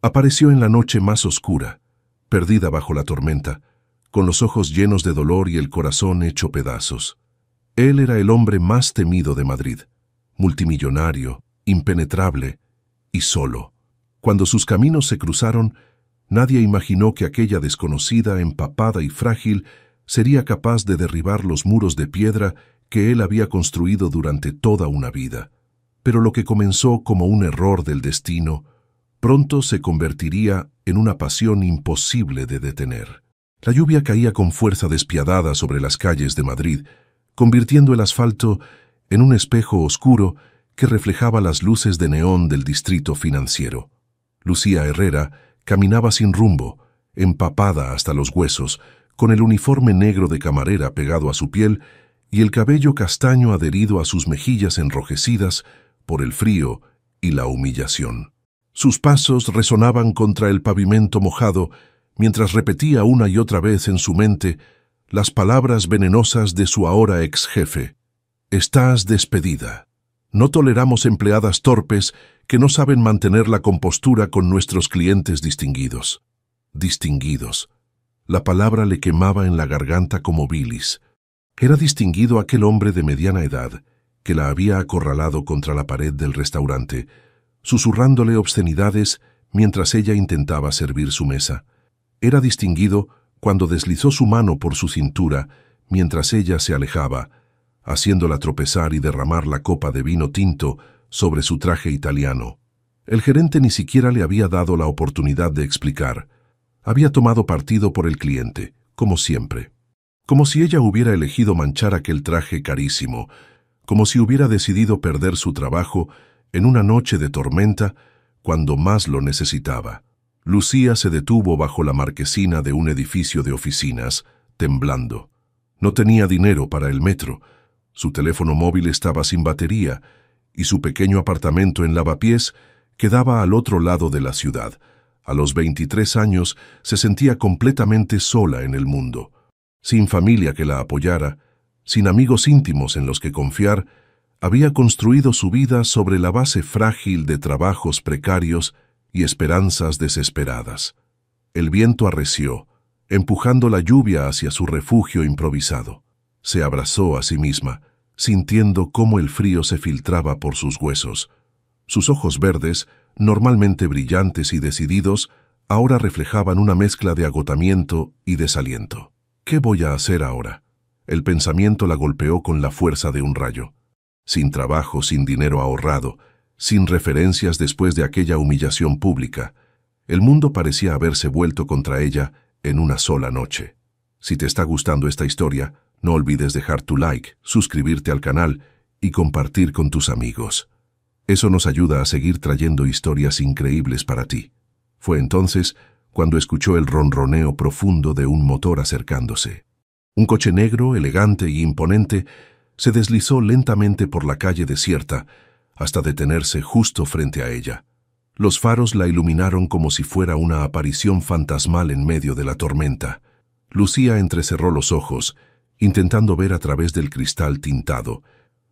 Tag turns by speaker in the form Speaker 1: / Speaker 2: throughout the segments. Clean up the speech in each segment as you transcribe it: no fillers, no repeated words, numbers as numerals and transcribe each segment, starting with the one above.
Speaker 1: Apareció en la noche más oscura, perdida bajo la tormenta, con los ojos llenos de dolor y el corazón hecho pedazos. Él era el hombre más temido de Madrid, multimillonario, impenetrable y solo. Cuando sus caminos se cruzaron, nadie imaginó que aquella desconocida, empapada y frágil, sería capaz de derribar los muros de piedra que él había construido durante toda una vida. Pero lo que comenzó como un error del destino, pronto se convertiría en una pasión imposible de detener. La lluvia caía con fuerza despiadada sobre las calles de Madrid, convirtiendo el asfalto en un espejo oscuro que reflejaba las luces de neón del distrito financiero. Lucía Herrera caminaba sin rumbo, empapada hasta los huesos, con el uniforme negro de camarera pegado a su piel y el cabello castaño adherido a sus mejillas enrojecidas por el frío y la humillación. Sus pasos resonaban contra el pavimento mojado mientras repetía una y otra vez en su mente las palabras venenosas de su ahora ex jefe. «Estás despedida. No toleramos empleadas torpes que no saben mantener la compostura con nuestros clientes distinguidos». Distinguidos. La palabra le quemaba en la garganta como bilis. Era distinguido aquel hombre de mediana edad que la había acorralado contra la pared del restaurante, susurrándole obscenidades mientras ella intentaba servir su mesa. Era distinguido cuando deslizó su mano por su cintura mientras ella se alejaba, haciéndola tropezar y derramar la copa de vino tinto sobre su traje italiano. El gerente ni siquiera le había dado la oportunidad de explicar. Había tomado partido por el cliente, como siempre. Como si ella hubiera elegido manchar aquel traje carísimo, como si hubiera decidido perder su trabajo en una noche de tormenta cuando más lo necesitaba. Lucía se detuvo bajo la marquesina de un edificio de oficinas, temblando. No tenía dinero para el metro, su teléfono móvil estaba sin batería y su pequeño apartamento en Lavapiés quedaba al otro lado de la ciudad. A los 23 años se sentía completamente sola en el mundo. Sin familia que la apoyara, sin amigos íntimos en los que confiar, había construido su vida sobre la base frágil de trabajos precarios y esperanzas desesperadas. El viento arreció, empujando la lluvia hacia su refugio improvisado. Se abrazó a sí misma, sintiendo cómo el frío se filtraba por sus huesos. Sus ojos verdes, normalmente brillantes y decididos, ahora reflejaban una mezcla de agotamiento y desaliento. ¿Qué voy a hacer ahora? El pensamiento la golpeó con la fuerza de un rayo. Sin trabajo, sin dinero ahorrado, sin referencias después de aquella humillación pública, el mundo parecía haberse vuelto contra ella en una sola noche. Si te está gustando esta historia, no olvides dejar tu like, suscribirte al canal y compartir con tus amigos. Eso nos ayuda a seguir trayendo historias increíbles para ti. Fue entonces cuando escuchó el ronroneo profundo de un motor acercándose. Un coche negro, elegante y imponente, se deslizó lentamente por la calle desierta hasta detenerse justo frente a ella. Los faros la iluminaron como si fuera una aparición fantasmal en medio de la tormenta. Lucía entrecerró los ojos, intentando ver a través del cristal tintado.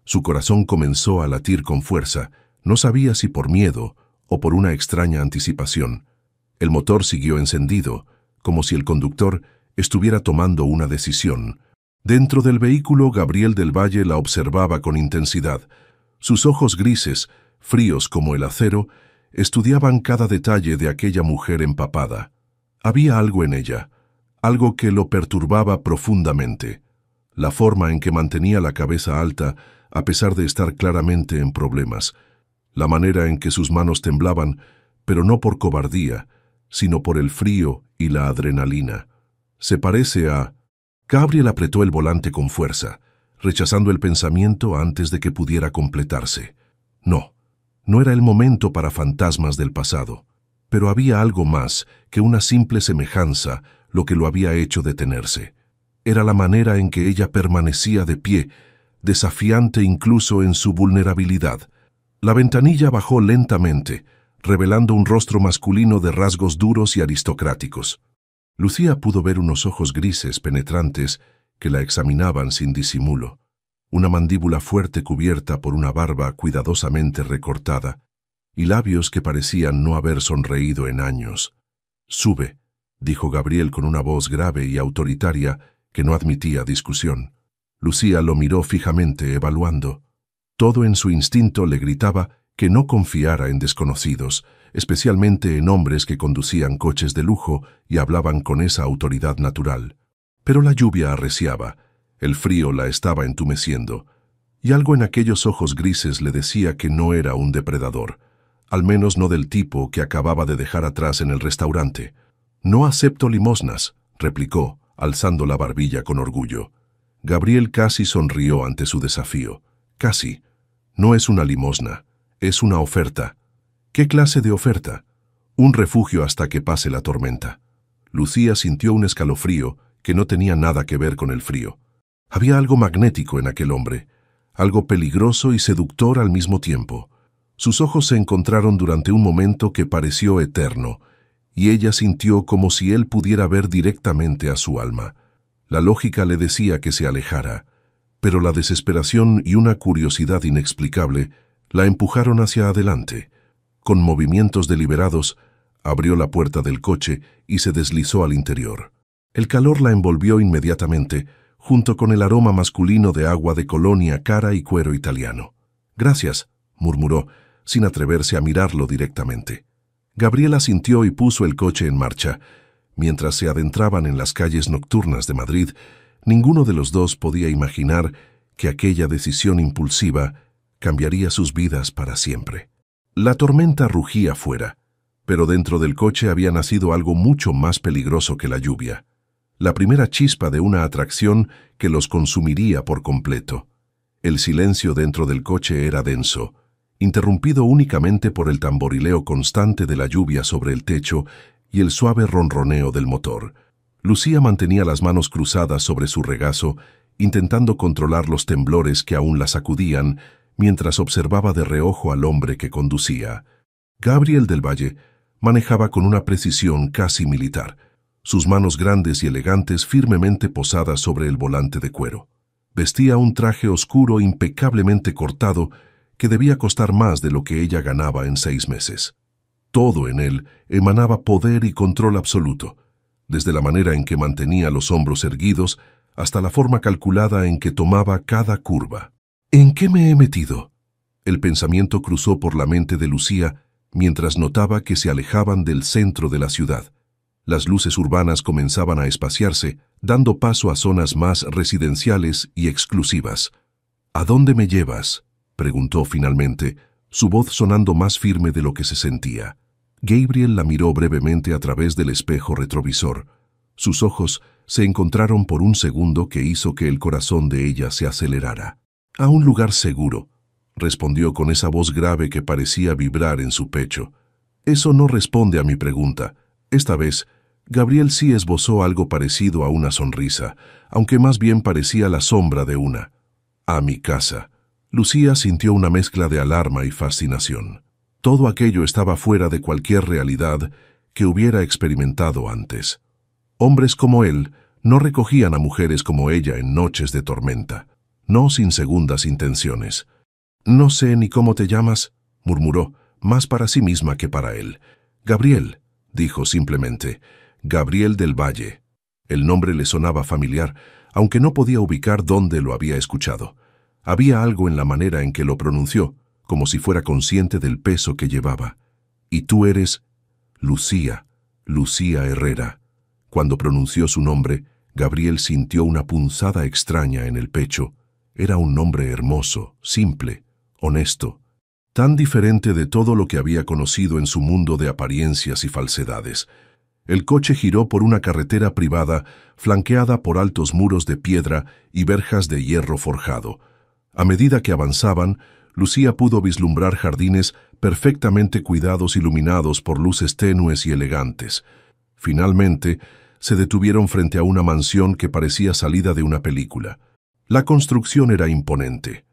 Speaker 1: Su corazón comenzó a latir con fuerza, no sabía si por miedo o por una extraña anticipación. El motor siguió encendido, como si el conductor estuviera tomando una decisión. Dentro del vehículo, Gabriel del Valle la observaba con intensidad. Sus ojos grises, fríos como el acero, estudiaban cada detalle de aquella mujer empapada. Había algo en ella, algo que lo perturbaba profundamente. La forma en que mantenía la cabeza alta, a pesar de estar claramente en problemas. La manera en que sus manos temblaban, pero no por cobardía, sino por el frío y la adrenalina. Se parece a... Gabriel apretó el volante con fuerza, rechazando el pensamiento antes de que pudiera completarse. No, no era el momento para fantasmas del pasado, pero había algo más que una simple semejanza lo que lo había hecho detenerse. Era la manera en que ella permanecía de pie, desafiante incluso en su vulnerabilidad. La ventanilla bajó lentamente, revelando un rostro masculino de rasgos duros y aristocráticos. Lucía pudo ver unos ojos grises penetrantes que la examinaban sin disimulo, una mandíbula fuerte cubierta por una barba cuidadosamente recortada y labios que parecían no haber sonreído en años. «Sube», dijo Gabriel con una voz grave y autoritaria que no admitía discusión. Lucía lo miró fijamente, evaluando. Todo en su instinto le gritaba que no confiara en desconocidos, especialmente en hombres que conducían coches de lujo y hablaban con esa autoridad natural. Pero la lluvia arreciaba, el frío la estaba entumeciendo, y algo en aquellos ojos grises le decía que no era un depredador, al menos no del tipo que acababa de dejar atrás en el restaurante. «No acepto limosnas», replicó, alzando la barbilla con orgullo. Gabriel casi sonrió ante su desafío. «Casi. No es una limosna, es una oferta». «¿Qué clase de oferta?» «Un refugio hasta que pase la tormenta». Lucía sintió un escalofrío que no tenía nada que ver con el frío. Había algo magnético en aquel hombre, algo peligroso y seductor al mismo tiempo. Sus ojos se encontraron durante un momento que pareció eterno, y ella sintió como si él pudiera ver directamente a su alma. La lógica le decía que se alejara, pero la desesperación y una curiosidad inexplicable la empujaron hacia adelante. Con movimientos deliberados, abrió la puerta del coche y se deslizó al interior. El calor la envolvió inmediatamente, junto con el aroma masculino de agua de colonia cara y cuero italiano. «Gracias», murmuró, sin atreverse a mirarlo directamente. Gabriel asintió y puso el coche en marcha. Mientras se adentraban en las calles nocturnas de Madrid, ninguno de los dos podía imaginar que aquella decisión impulsiva cambiaría sus vidas para siempre. La tormenta rugía fuera, pero dentro del coche había nacido algo mucho más peligroso que la lluvia. La primera chispa de una atracción que los consumiría por completo. El silencio dentro del coche era denso, interrumpido únicamente por el tamborileo constante de la lluvia sobre el techo y el suave ronroneo del motor. Lucía mantenía las manos cruzadas sobre su regazo, intentando controlar los temblores que aún la sacudían, mientras observaba de reojo al hombre que conducía. Gabriel del Valle manejaba con una precisión casi militar, sus manos grandes y elegantes firmemente posadas sobre el volante de cuero. Vestía un traje oscuro impecablemente cortado que debía costar más de lo que ella ganaba en 6 meses. Todo en él emanaba poder y control absoluto, desde la manera en que mantenía los hombros erguidos hasta la forma calculada en que tomaba cada curva. «¿En qué me he metido?». El pensamiento cruzó por la mente de Lucía mientras notaba que se alejaban del centro de la ciudad. Las luces urbanas comenzaban a espaciarse, dando paso a zonas más residenciales y exclusivas. «¿A dónde me llevas?», preguntó finalmente, su voz sonando más firme de lo que se sentía. Gabriel la miró brevemente a través del espejo retrovisor. Sus ojos se encontraron por un segundo que hizo que el corazón de ella se acelerara. «A un lugar seguro», respondió con esa voz grave que parecía vibrar en su pecho. «Eso no responde a mi pregunta». Esta vez, Gabriel sí esbozó algo parecido a una sonrisa, aunque más bien parecía la sombra de una. «A mi casa». Lucía sintió una mezcla de alarma y fascinación. Todo aquello estaba fuera de cualquier realidad que hubiera experimentado antes. Hombres como él no recogían a mujeres como ella en noches de tormenta, no sin segundas intenciones. «No sé ni cómo te llamas», murmuró, más para sí misma que para él. «Gabriel», dijo simplemente, «Gabriel del Valle». El nombre le sonaba familiar, aunque no podía ubicar dónde lo había escuchado. Había algo en la manera en que lo pronunció, como si fuera consciente del peso que llevaba. «¿Y tú eres?» «Lucía, Lucía Herrera». Cuando pronunció su nombre, Gabriel sintió una punzada extraña en el pecho. Era un nombre hermoso, simple, honesto, tan diferente de todo lo que había conocido en su mundo de apariencias y falsedades. El coche giró por una carretera privada flanqueada por altos muros de piedra y verjas de hierro forjado. A medida que avanzaban, Lucía pudo vislumbrar jardines perfectamente cuidados, iluminados por luces tenues y elegantes. Finalmente, se detuvieron frente a una mansión que parecía salida de una película. La construcción era imponente.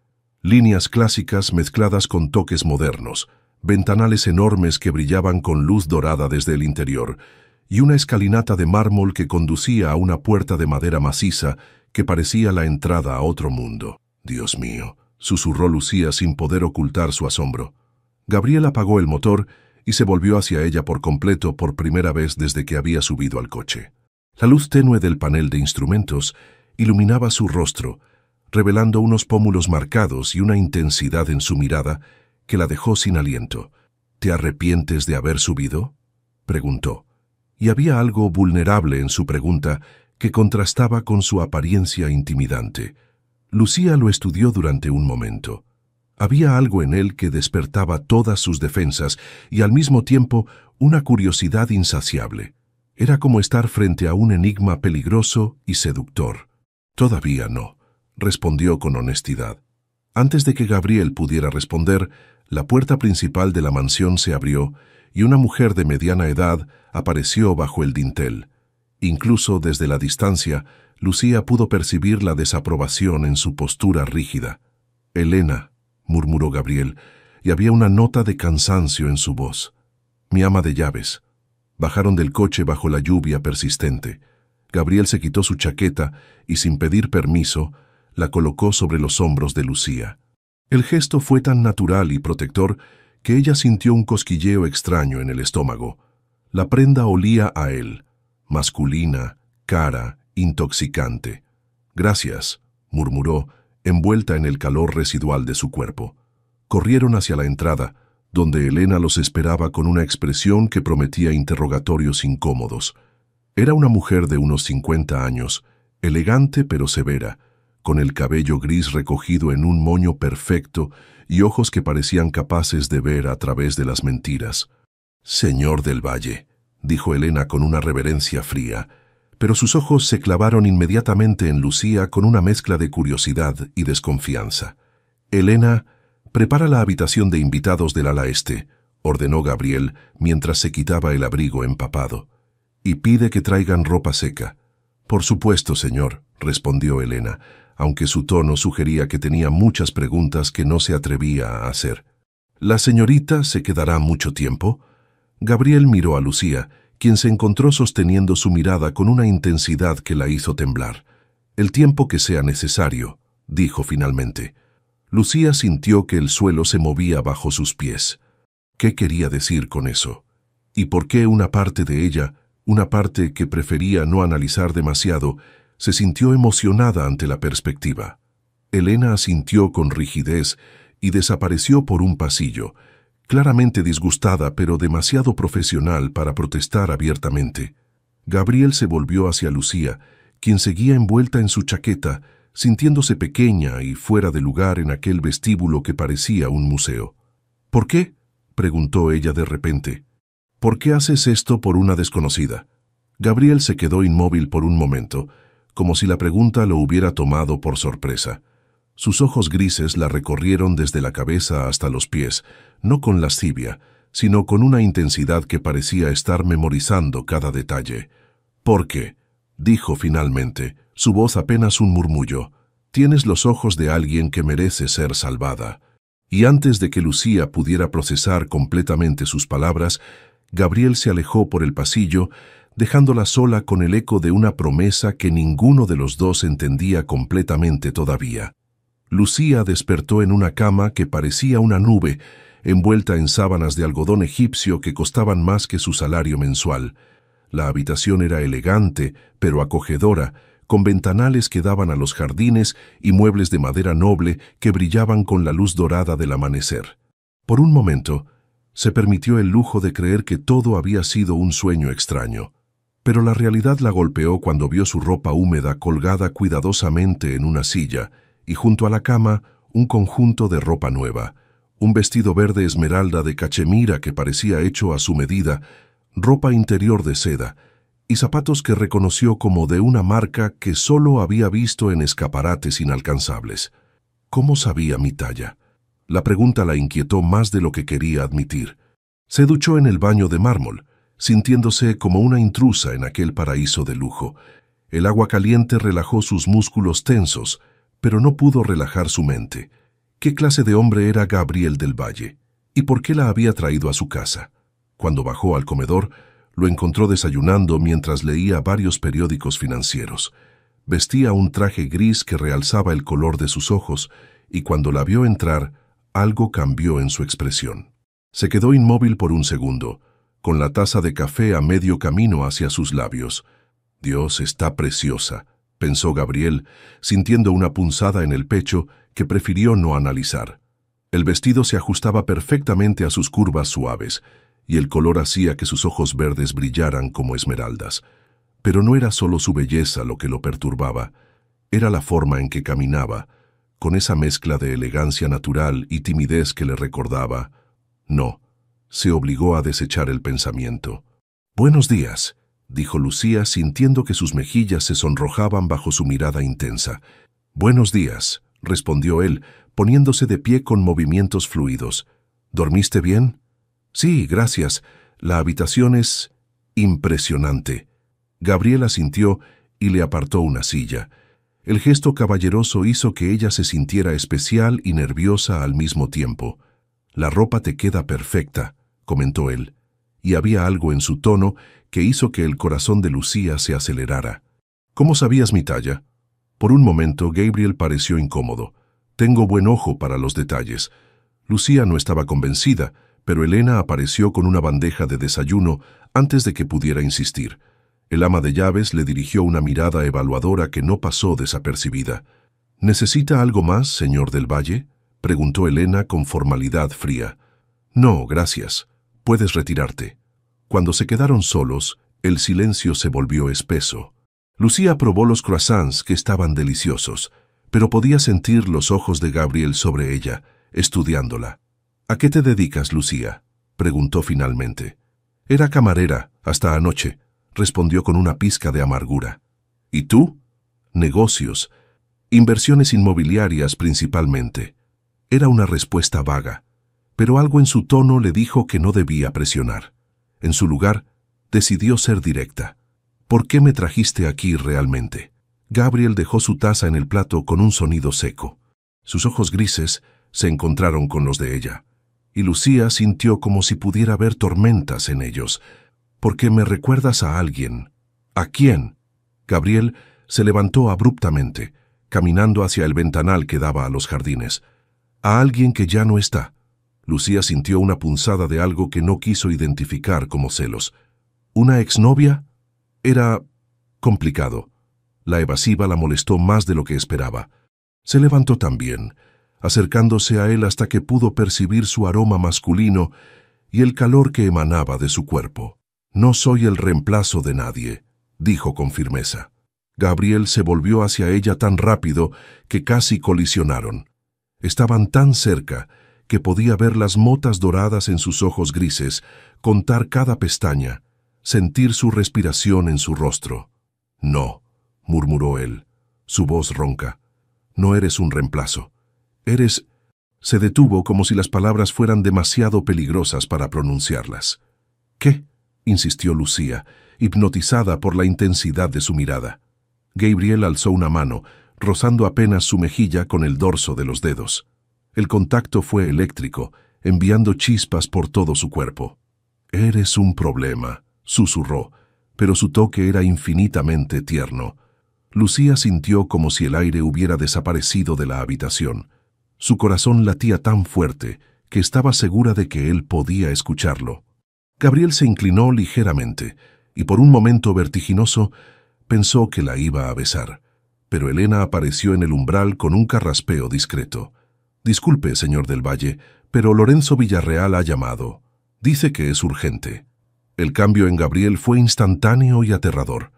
Speaker 1: Líneas clásicas mezcladas con toques modernos, ventanales enormes que brillaban con luz dorada desde el interior, y una escalinata de mármol que conducía a una puerta de madera maciza que parecía la entrada a otro mundo. «Dios mío», susurró Lucía sin poder ocultar su asombro. Gabriel apagó el motor y se volvió hacia ella por completo por primera vez desde que había subido al coche. La luz tenue del panel de instrumentos iluminaba su rostro, revelando unos pómulos marcados y una intensidad en su mirada que la dejó sin aliento. «¿Te arrepientes de haber subido?», preguntó. Y había algo vulnerable en su pregunta que contrastaba con su apariencia intimidante. Lucía lo estudió durante un momento. Había algo en él que despertaba todas sus defensas y al mismo tiempo una curiosidad insaciable. Era como estar frente a un enigma peligroso y seductor. «Todavía no», respondió con honestidad. Antes de que Gabriel pudiera responder, la puerta principal de la mansión se abrió y una mujer de mediana edad apareció bajo el dintel. Incluso desde la distancia, Lucía pudo percibir la desaprobación en su postura rígida. «Elena», murmuró Gabriel, y había una nota de cansancio en su voz. «Mi ama de llaves». Bajaron del coche bajo la lluvia persistente. Gabriel se quitó su chaqueta y, sin pedir permiso, la colocó sobre los hombros de Lucía. El gesto fue tan natural y protector que ella sintió un cosquilleo extraño en el estómago. La prenda olía a él, masculina, cara, intoxicante. «Gracias», murmuró, envuelta en el calor residual de su cuerpo. Corrieron hacia la entrada, donde Elena los esperaba con una expresión que prometía interrogatorios incómodos. Era una mujer de unos 50 años, elegante pero severa, con el cabello gris recogido en un moño perfecto y ojos que parecían capaces de ver a través de las mentiras. «Señor del Valle», dijo Elena con una reverencia fría, pero sus ojos se clavaron inmediatamente en Lucía con una mezcla de curiosidad y desconfianza. «Elena, prepara la habitación de invitados del ala este», ordenó Gabriel mientras se quitaba el abrigo empapado. «Y pide que traigan ropa seca». «Por supuesto, señor», respondió Elena, aunque su tono sugería que tenía muchas preguntas que no se atrevía a hacer. «¿La señorita se quedará mucho tiempo?». Gabriel miró a Lucía, quien se encontró sosteniendo su mirada con una intensidad que la hizo temblar. «El tiempo que sea necesario», dijo finalmente. Lucía sintió que el suelo se movía bajo sus pies. ¿Qué quería decir con eso? ¿Y por qué una parte de ella, una parte que prefería no analizar demasiado, se sintió emocionada ante la perspectiva? Elena asintió con rigidez y desapareció por un pasillo, claramente disgustada pero demasiado profesional para protestar abiertamente. Gabriel se volvió hacia Lucía, quien seguía envuelta en su chaqueta, sintiéndose pequeña y fuera de lugar en aquel vestíbulo que parecía un museo. «¿Por qué?», preguntó ella de repente. «¿Por qué haces esto por una desconocida?». Gabriel se quedó inmóvil por un momento, como si la pregunta lo hubiera tomado por sorpresa. Sus ojos grises la recorrieron desde la cabeza hasta los pies, no con lascivia, sino con una intensidad que parecía estar memorizando cada detalle. «¿Por qué?», dijo finalmente, su voz apenas un murmullo. «Tienes los ojos de alguien que merece ser salvada». Y antes de que Lucía pudiera procesar completamente sus palabras, Gabriel se alejó por el pasillo, dejándola sola con el eco de una promesa que ninguno de los dos entendía completamente todavía. Lucía despertó en una cama que parecía una nube, envuelta en sábanas de algodón egipcio que costaban más que su salario mensual. La habitación era elegante, pero acogedora, con ventanales que daban a los jardines y muebles de madera noble que brillaban con la luz dorada del amanecer. Por un momento, se permitió el lujo de creer que todo había sido un sueño extraño. Pero la realidad la golpeó cuando vio su ropa húmeda colgada cuidadosamente en una silla y junto a la cama un conjunto de ropa nueva, un vestido verde esmeralda de cachemira que parecía hecho a su medida, ropa interior de seda y zapatos que reconoció como de una marca que solo había visto en escaparates inalcanzables. ¿Cómo sabía mi talla? La pregunta la inquietó más de lo que quería admitir. Se duchó en el baño de mármol, sintiéndose como una intrusa en aquel paraíso de lujo. El agua caliente relajó sus músculos tensos, pero no pudo relajar su mente. ¿Qué clase de hombre era Gabriel del Valle? ¿Y por qué la había traído a su casa? Cuando bajó al comedor, lo encontró desayunando mientras leía varios periódicos financieros. Vestía un traje gris que realzaba el color de sus ojos, y cuando la vio entrar, algo cambió en su expresión. Se quedó inmóvil por un segundo, con la taza de café a medio camino hacia sus labios. «Dios, está preciosa», pensó Gabriel, sintiendo una punzada en el pecho que prefirió no analizar. El vestido se ajustaba perfectamente a sus curvas suaves, y el color hacía que sus ojos verdes brillaran como esmeraldas. Pero no era solo su belleza lo que lo perturbaba, era la forma en que caminaba, con esa mezcla de elegancia natural y timidez que le recordaba. No, se obligó a desechar el pensamiento. «Buenos días», dijo Lucía, sintiendo que sus mejillas se sonrojaban bajo su mirada intensa. «Buenos días», respondió él, poniéndose de pie con movimientos fluidos. «¿Dormiste bien?» «Sí, gracias. La habitación es impresionante». Gabriel asintió y le apartó una silla. El gesto caballeroso hizo que ella se sintiera especial y nerviosa al mismo tiempo. «La ropa te queda perfecta», comentó él, y había algo en su tono que hizo que el corazón de Lucía se acelerara. «¿Cómo sabías mi talla?» Por un momento, Gabriel pareció incómodo. «Tengo buen ojo para los detalles». Lucía no estaba convencida, pero Elena apareció con una bandeja de desayuno antes de que pudiera insistir. El ama de llaves le dirigió una mirada evaluadora que no pasó desapercibida. «¿Necesita algo más, señor del Valle?», preguntó Elena con formalidad fría. «No, gracias. Puedes retirarte». Cuando se quedaron solos, el silencio se volvió espeso. Lucía probó los croissants, que estaban deliciosos, pero podía sentir los ojos de Gabriel sobre ella, estudiándola. «¿A qué te dedicas, Lucía?», preguntó finalmente. «Era camarera, hasta anoche», respondió con una pizca de amargura. «¿Y tú?» «Negocios. Inversiones inmobiliarias principalmente». Era una respuesta vaga, pero algo en su tono le dijo que no debía presionar. En su lugar, decidió ser directa. «¿Por qué me trajiste aquí realmente?». Gabriel dejó su taza en el plato con un sonido seco. Sus ojos grises se encontraron con los de ella, y Lucía sintió como si pudiera ver tormentas en ellos. «Porque me recuerdas a alguien». «¿A quién?». Gabriel se levantó abruptamente, caminando hacia el ventanal que daba a los jardines. «A alguien que ya no está». Lucía sintió una punzada de algo que no quiso identificar como celos. ¿Una exnovia? Era complicado. La evasiva la molestó más de lo que esperaba. Se levantó también, acercándose a él hasta que pudo percibir su aroma masculino y el calor que emanaba de su cuerpo. «No soy el reemplazo de nadie», dijo con firmeza. Gabriel se volvió hacia ella tan rápido que casi colisionaron. Estaban tan cerca que podía ver las motas doradas en sus ojos grises, contar cada pestaña, sentir su respiración en su rostro. «No», murmuró él, su voz ronca. «No eres un reemplazo. Eres...». Se detuvo como si las palabras fueran demasiado peligrosas para pronunciarlas. «¿Qué?», insistió Lucía, hipnotizada por la intensidad de su mirada. Gabriel alzó una mano, rozando apenas su mejilla con el dorso de los dedos. El contacto fue eléctrico, enviando chispas por todo su cuerpo. «Eres un problema», susurró, pero su toque era infinitamente tierno. Lucía sintió como si el aire hubiera desaparecido de la habitación. Su corazón latía tan fuerte que estaba segura de que él podía escucharlo. Gabriel se inclinó ligeramente, y por un momento vertiginoso pensó que la iba a besar. Pero Elena apareció en el umbral con un carraspeo discreto. «Disculpe, señor del Valle, pero Lorenzo Villarreal ha llamado. Dice que es urgente». El cambio en Gabriel fue instantáneo y aterrador.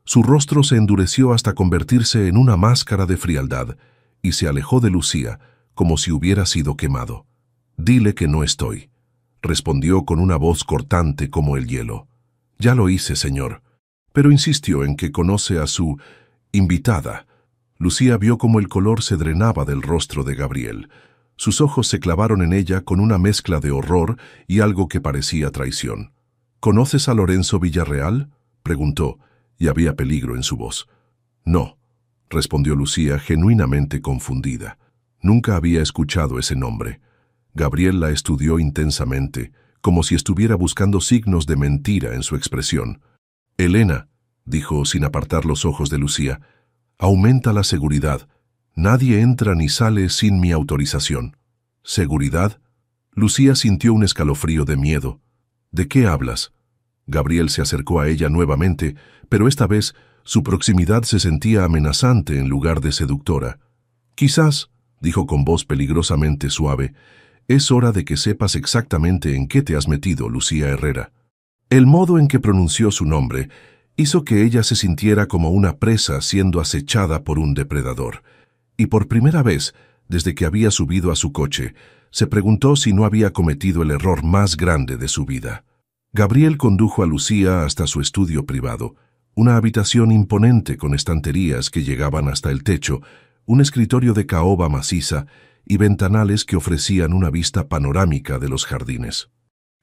Speaker 1: Su rostro se endureció hasta convertirse en una máscara de frialdad, y se alejó de Lucía como si hubiera sido quemado. «Dile que no estoy», respondió con una voz cortante como el hielo. «Ya lo hice, señor», pero insistió en que conoce a su invitada. Lucía vio cómo el color se drenaba del rostro de Gabriel. Sus ojos se clavaron en ella con una mezcla de horror y algo que parecía traición. «¿Conoces a Lorenzo Villarreal?», preguntó, y había peligro en su voz. «No», respondió Lucía genuinamente confundida. Nunca había escuchado ese nombre. Gabriel la estudió intensamente, como si estuviera buscando signos de mentira en su expresión. «Elena», dijo sin apartar los ojos de Lucía, «aumenta la seguridad. Nadie entra ni sale sin mi autorización». «¿Seguridad?». Lucía sintió un escalofrío de miedo. ¿De qué hablas? Gabriel se acercó a ella nuevamente, pero esta vez su proximidad se sentía amenazante en lugar de seductora. Quizás, dijo con voz peligrosamente suave, es hora de que sepas exactamente en qué te has metido, Lucía Herrera. El modo en que pronunció su nombre hizo que ella se sintiera como una presa siendo acechada por un depredador. Y por primera vez, desde que había subido a su coche, se preguntó si no había cometido el error más grande de su vida. Gabriel condujo a Lucía hasta su estudio privado, una habitación imponente con estanterías que llegaban hasta el techo, un escritorio de caoba maciza y ventanales que ofrecían una vista panorámica de los jardines.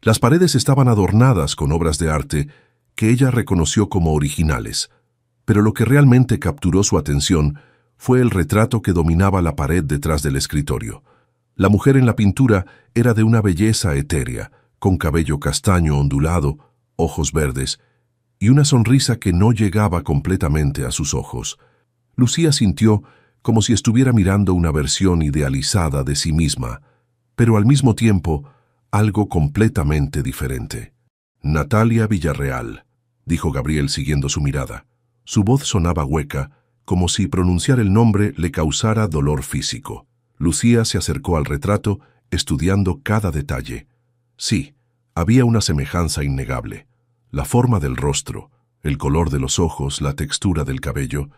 Speaker 1: Las paredes estaban adornadas con obras de arte que ella reconoció como originales, pero lo que realmente capturó su atención fue el retrato que dominaba la pared detrás del escritorio. La mujer en la pintura era de una belleza etérea, con cabello castaño ondulado, ojos verdes, y una sonrisa que no llegaba completamente a sus ojos. Lucía sintió como si estuviera mirando una versión idealizada de sí misma, pero al mismo tiempo algo completamente diferente. Natalia Villarreal, dijo Gabriel siguiendo su mirada. Su voz sonaba hueca, como si pronunciar el nombre le causara dolor físico. Lucía se acercó al retrato, estudiando cada detalle. Sí, había una semejanza innegable. La forma del rostro, el color de los ojos, la textura del cabello.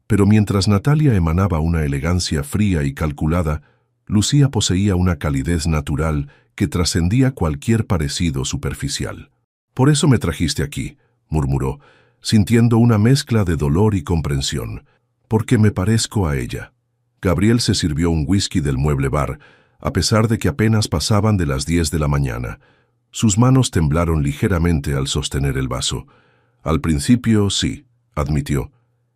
Speaker 1: Pero mientras Natalia emanaba una elegancia fría y calculada, Lucía poseía una calidez natural que trascendía cualquier parecido superficial. «Por eso me trajiste aquí», murmuró, sintiendo una mezcla de dolor y comprensión. «Porque me parezco a ella». Gabriel se sirvió un whisky del mueble bar, a pesar de que apenas pasaban de las 10 de la mañana. Sus manos temblaron ligeramente al sostener el vaso. Al principio, sí, admitió,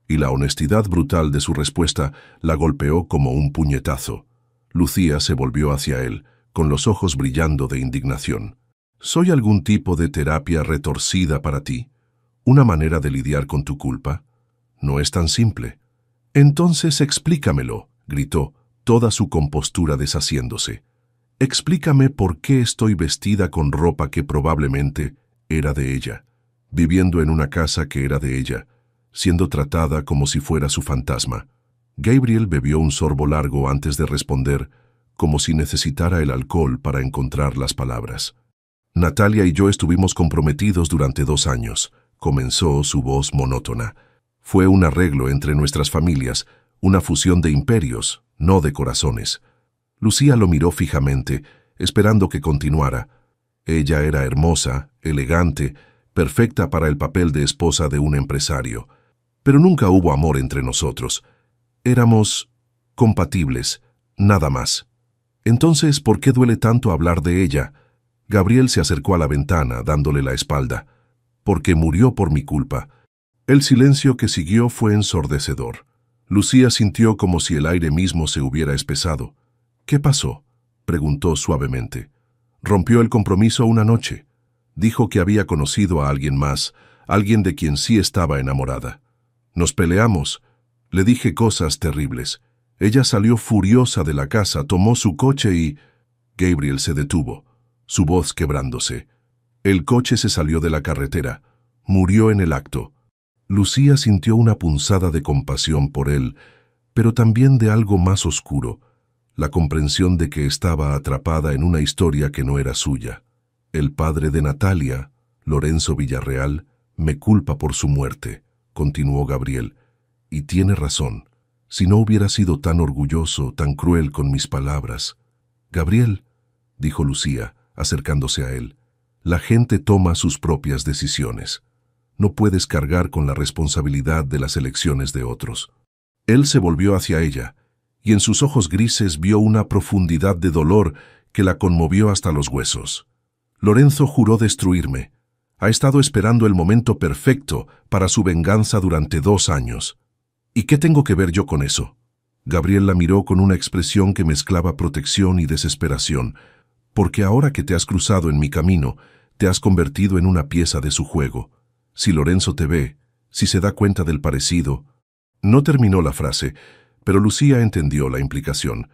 Speaker 1: y la honestidad brutal de su respuesta la golpeó como un puñetazo. Lucía se volvió hacia él, con los ojos brillando de indignación. ¿Soy algún tipo de terapia retorcida para ti? ¿Una manera de lidiar con tu culpa? No es tan simple. Entonces explícamelo, gritó, toda su compostura deshaciéndose. Explícame por qué estoy vestida con ropa que probablemente era de ella, viviendo en una casa que era de ella, siendo tratada como si fuera su fantasma. Gabriel bebió un sorbo largo antes de responder, como si necesitara el alcohol para encontrar las palabras. Natalia y yo estuvimos comprometidos durante 2 años, comenzó su voz monótona. Fue un arreglo entre nuestras familias, una fusión de imperios, no de corazones. Lucía lo miró fijamente, esperando que continuara. Ella era hermosa, elegante, perfecta para el papel de esposa de un empresario. Pero nunca hubo amor entre nosotros. Éramos compatibles, nada más. Entonces, ¿por qué duele tanto hablar de ella? Gabriel se acercó a la ventana, dándole la espalda. Porque murió por mi culpa. El silencio que siguió fue ensordecedor. Lucía sintió como si el aire mismo se hubiera espesado. «¿Qué pasó?», preguntó suavemente. «Rompió el compromiso una noche. Dijo que había conocido a alguien más, alguien de quien sí estaba enamorada. Nos peleamos. Le dije cosas terribles. Ella salió furiosa de la casa, tomó su coche y...» Gabriel se detuvo, su voz quebrándose. El coche se salió de la carretera. Murió en el acto. Lucía sintió una punzada de compasión por él, pero también de algo más oscuro, la comprensión de que estaba atrapada en una historia que no era suya. El padre de Natalia, Lorenzo Villarreal, me culpa por su muerte, continuó Gabriel, y tiene razón. Si no hubiera sido tan orgulloso, tan cruel con mis palabras. Gabriel, dijo Lucía, acercándose a él, la gente toma sus propias decisiones. No puedes cargar con la responsabilidad de las elecciones de otros. Él se volvió hacia ella, y en sus ojos grises vio una profundidad de dolor que la conmovió hasta los huesos. Lorenzo juró destruirme. Ha estado esperando el momento perfecto para su venganza durante 2 años. ¿Y qué tengo que ver yo con eso? Gabriel la miró con una expresión que mezclaba protección y desesperación, porque ahora que te has cruzado en mi camino, te has convertido en una pieza de su juego. Si Lorenzo te ve, si se da cuenta del parecido... No terminó la frase, pero Lucía entendió la implicación.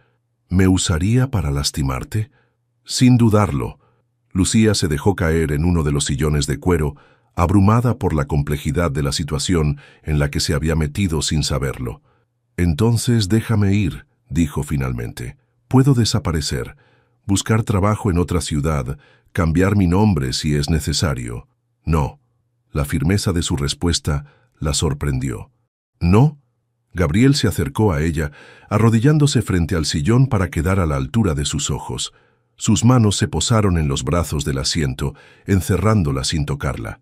Speaker 1: ¿Me usaría para lastimarte? Sin dudarlo, Lucía se dejó caer en uno de los sillones de cuero, abrumada por la complejidad de la situación en la que se había metido sin saberlo. «Entonces déjame ir», dijo finalmente. «Puedo desaparecer, buscar trabajo en otra ciudad, cambiar mi nombre si es necesario». «No». La firmeza de su respuesta la sorprendió. «¿No?». Gabriel se acercó a ella, arrodillándose frente al sillón para quedar a la altura de sus ojos. Sus manos se posaron en los brazos del asiento, encerrándola sin tocarla.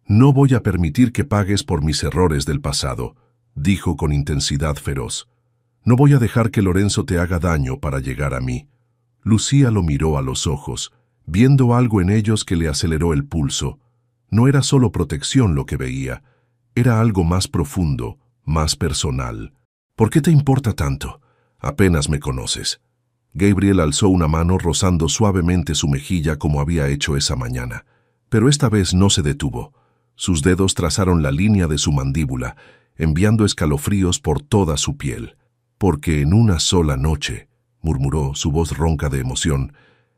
Speaker 1: «No voy a permitir que pagues por mis errores del pasado», dijo con intensidad feroz. «No voy a dejar que Lorenzo te haga daño para llegar a mí». Lucía lo miró a los ojos, viendo algo en ellos que le aceleró el pulso. No era solo protección lo que veía, era algo más profundo, más personal. «¿Por qué te importa tanto? Apenas me conoces». Gabriel alzó una mano rozando suavemente su mejilla como había hecho esa mañana, pero esta vez no se detuvo. Sus dedos trazaron la línea de su mandíbula, enviando escalofríos por toda su piel. «Porque en una sola noche», murmuró, su voz ronca de emoción,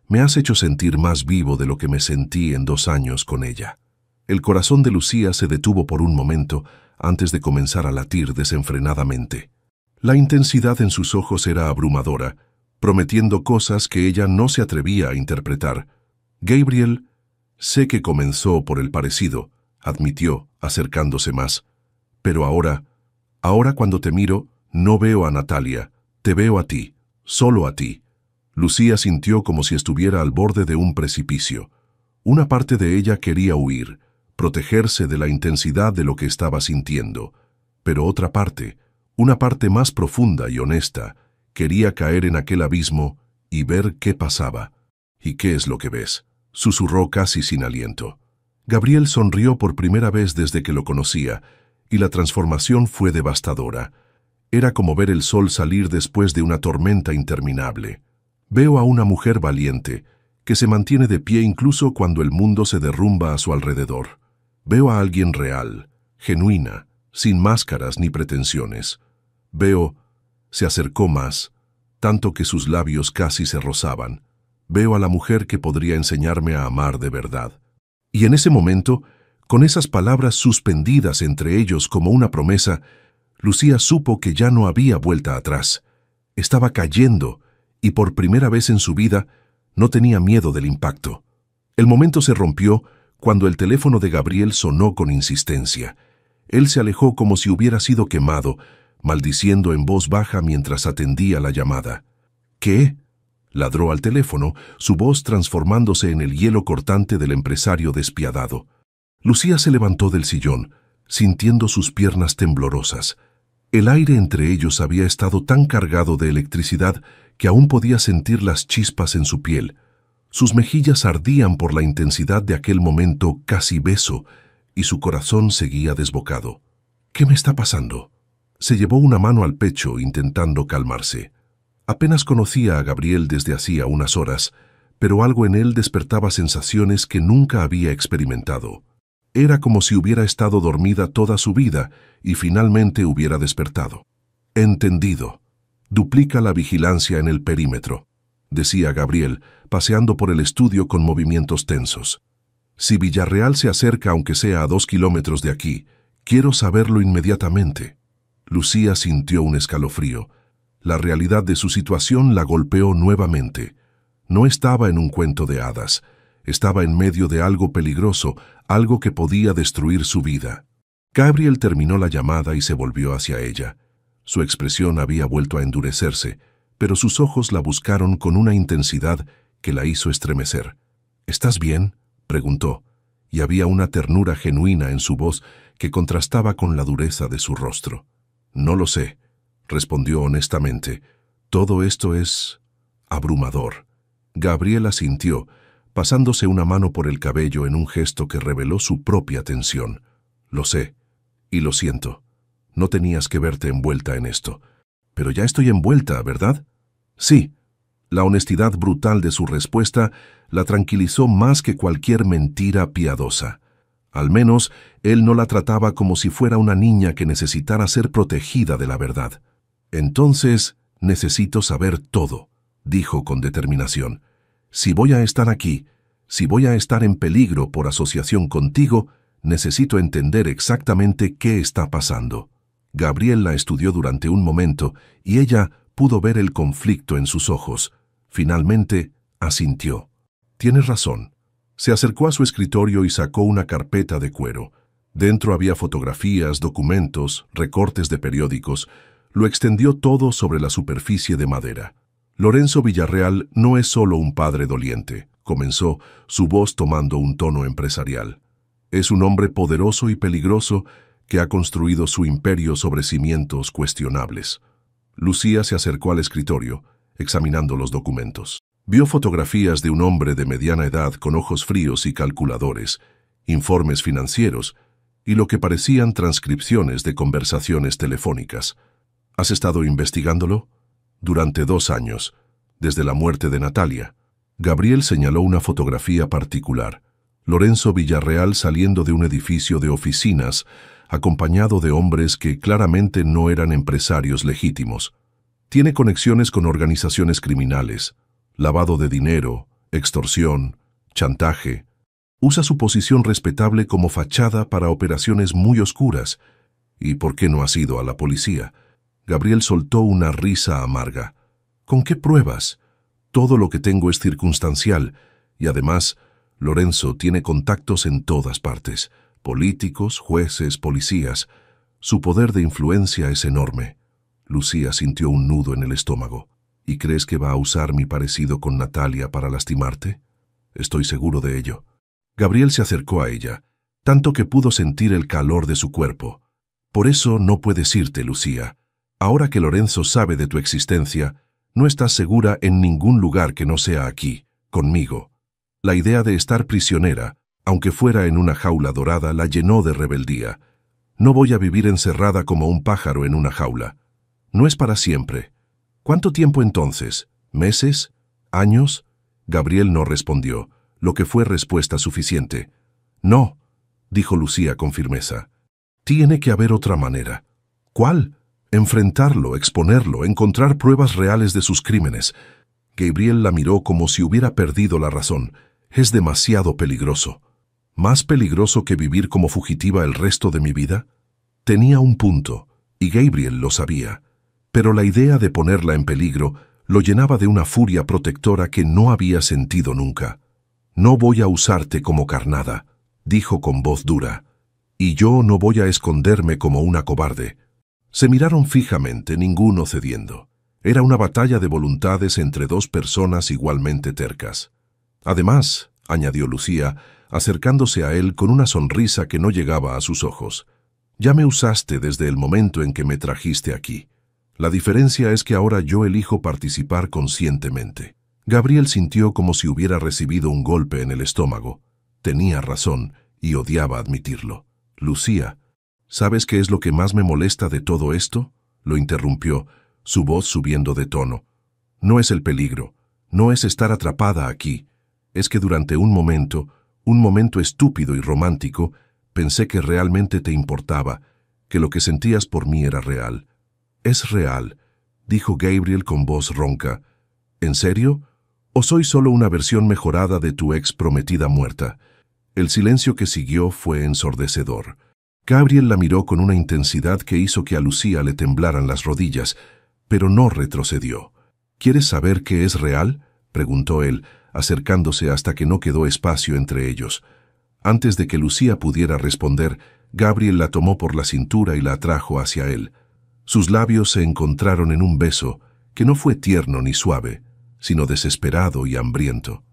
Speaker 1: «me has hecho sentir más vivo de lo que me sentí en 2 años con ella». El corazón de Lucía se detuvo por un momento antes de comenzar a latir desenfrenadamente. La intensidad en sus ojos era abrumadora, prometiendo cosas que ella no se atrevía a interpretar. «Gabriel, sé que comenzó por el parecido», admitió, acercándose más. «Pero ahora cuando te miro, no veo a Natalia, te veo a ti, solo a ti». Lucía sintió como si estuviera al borde de un precipicio. Una parte de ella quería huir, protegerse de la intensidad de lo que estaba sintiendo, pero otra parte, una parte más profunda y honesta, quería caer en aquel abismo y ver qué pasaba. «¿Y qué es lo que ves?», susurró casi sin aliento. Gabriel sonrió por primera vez desde que lo conocía, y la transformación fue devastadora. Era como ver el sol salir después de una tormenta interminable. «Veo a una mujer valiente, que se mantiene de pie incluso cuando el mundo se derrumba a su alrededor. Veo a alguien real, genuina, sin máscaras ni pretensiones. Veo...». Se acercó más, tanto que sus labios casi se rozaban. «Veo a la mujer que podría enseñarme a amar de verdad». Y en ese momento, con esas palabras suspendidas entre ellos como una promesa, Lucía supo que ya no había vuelta atrás. Estaba cayendo, y por primera vez en su vida no tenía miedo del impacto. El momento se rompió cuando el teléfono de Gabriel sonó con insistencia. Él se alejó como si hubiera sido quemado, maldiciendo en voz baja mientras atendía la llamada. «¿Qué?», ladró al teléfono, su voz transformándose en el hielo cortante del empresario despiadado. Lucía se levantó del sillón, sintiendo sus piernas temblorosas. El aire entre ellos había estado tan cargado de electricidad que aún podía sentir las chispas en su piel. Sus mejillas ardían por la intensidad de aquel momento casi beso, y su corazón seguía desbocado. «¿Qué me está pasando?». Se llevó una mano al pecho intentando calmarse. Apenas conocía a Gabriel desde hacía unas horas, pero algo en él despertaba sensaciones que nunca había experimentado. Era como si hubiera estado dormida toda su vida y finalmente hubiera despertado. «Entendido. Duplica la vigilancia en el perímetro», decía Gabriel, paseando por el estudio con movimientos tensos. «Si Villarreal se acerca aunque sea a 2 kilómetros de aquí, quiero saberlo inmediatamente». Lucía sintió un escalofrío. La realidad de su situación la golpeó nuevamente. No estaba en un cuento de hadas. Estaba en medio de algo peligroso, algo que podía destruir su vida. Gabriel terminó la llamada y se volvió hacia ella. Su expresión había vuelto a endurecerse, pero sus ojos la buscaron con una intensidad que la hizo estremecer. «¿Estás bien?», preguntó, y había una ternura genuina en su voz que contrastaba con la dureza de su rostro. «No lo sé», respondió honestamente. «Todo esto es abrumador». Gabriel asintió, pasándose una mano por el cabello en un gesto que reveló su propia tensión. «Lo sé, y lo siento. No tenías que verte envuelta en esto. Pero ya estoy envuelta, ¿verdad?» «Sí». La honestidad brutal de su respuesta la tranquilizó más que cualquier mentira piadosa. Al menos, él no la trataba como si fuera una niña que necesitara ser protegida de la verdad. «Entonces, necesito saber todo», dijo con determinación. Si voy a estar aquí, si voy a estar en peligro por asociación contigo, necesito entender exactamente qué está pasando. Gabriel la estudió durante un momento y ella pudo ver el conflicto en sus ojos. Finalmente, asintió. Tienes razón. Se acercó a su escritorio y sacó una carpeta de cuero. Dentro había fotografías, documentos, recortes de periódicos. Lo extendió todo sobre la superficie de madera. Lorenzo Villarreal no es solo un padre doliente, comenzó, su voz tomando un tono empresarial. Es un hombre poderoso y peligroso que ha construido su imperio sobre cimientos cuestionables. Lucía se acercó al escritorio, examinando los documentos. Vio fotografías de un hombre de mediana edad con ojos fríos y calculadores, informes financieros y lo que parecían transcripciones de conversaciones telefónicas. ¿Has estado investigándolo? Durante 2 años, desde la muerte de Natalia. Gabriel señaló una fotografía particular. Lorenzo Villarreal saliendo de un edificio de oficinas, acompañado de hombres que claramente no eran empresarios legítimos. Tiene conexiones con organizaciones criminales, lavado de dinero, extorsión, chantaje. Usa su posición respetable como fachada para operaciones muy oscuras. ¿Y por qué no has ido a la policía? Gabriel soltó una risa amarga. ¿Con qué pruebas? Todo lo que tengo es circunstancial, y además, Lorenzo tiene contactos en todas partes, políticos, jueces, policías. Su poder de influencia es enorme. Lucía sintió un nudo en el estómago. ¿Y crees que va a usar mi parecido con Natalia para lastimarte? Estoy seguro de ello. Gabriel se acercó a ella, tanto que pudo sentir el calor de su cuerpo. Por eso no puedes irte, Lucía. Ahora que Lorenzo sabe de tu existencia, no estás segura en ningún lugar que no sea aquí, conmigo. La idea de estar prisionera, aunque fuera en una jaula dorada, la llenó de rebeldía. No voy a vivir encerrada como un pájaro en una jaula. No es para siempre. ¿Cuánto tiempo entonces? ¿Meses? ¿Años? Gabriel no respondió, lo que fue respuesta suficiente. No, dijo Lucía con firmeza. Tiene que haber otra manera. ¿Cuál? Enfrentarlo, exponerlo, encontrar pruebas reales de sus crímenes. Gabriel la miró como si hubiera perdido la razón. Es demasiado peligroso. ¿Más peligroso que vivir como fugitiva el resto de mi vida? Tenía un punto, y Gabriel lo sabía. Pero la idea de ponerla en peligro lo llenaba de una furia protectora que no había sentido nunca. No voy a usarte como carnada, dijo con voz dura. Y yo no voy a esconderme como una cobarde. Se miraron fijamente, ninguno cediendo. Era una batalla de voluntades entre 2 personas igualmente tercas. Además, añadió Lucía, acercándose a él con una sonrisa que no llegaba a sus ojos, ya me usaste desde el momento en que me trajiste aquí. La diferencia es que ahora yo elijo participar conscientemente. Gabriel sintió como si hubiera recibido un golpe en el estómago. Tenía razón y odiaba admitirlo. Lucía, ¿sabes qué es lo que más me molesta de todo esto? Lo interrumpió, su voz subiendo de tono. No es el peligro, no es estar atrapada aquí. Es que durante un momento estúpido y romántico, pensé que realmente te importaba, que lo que sentías por mí era real. Es real, dijo Gabriel con voz ronca. ¿En serio? ¿O soy solo una versión mejorada de tu ex prometida muerta? El silencio que siguió fue ensordecedor. Gabriel la miró con una intensidad que hizo que a Lucía le temblaran las rodillas, pero no retrocedió. ¿Quieres saber qué es real?, preguntó él, acercándose hasta que no quedó espacio entre ellos. Antes de que Lucía pudiera responder, Gabriel la tomó por la cintura y la atrajo hacia él. Sus labios se encontraron en un beso que no fue tierno ni suave, sino desesperado y hambriento.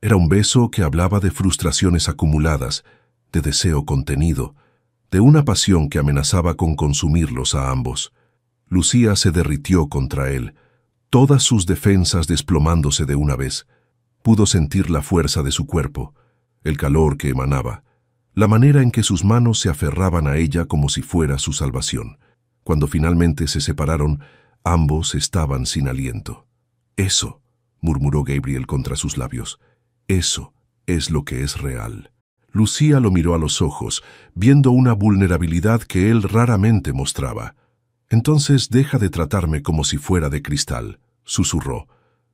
Speaker 1: Era un beso que hablaba de frustraciones acumuladas, de deseo contenido, de una pasión que amenazaba con consumirlos a ambos. Lucía se derritió contra él, todas sus defensas desplomándose de una vez. Pudo sentir la fuerza de su cuerpo, el calor que emanaba, la manera en que sus manos se aferraban a ella como si fuera su salvación. Cuando finalmente se separaron, ambos estaban sin aliento. «Eso», murmuró Gabriel contra sus labios, «eso es lo que es real». Lucía lo miró a los ojos, viendo una vulnerabilidad que él raramente mostraba. «Entonces deja de tratarme como si fuera de cristal», susurró.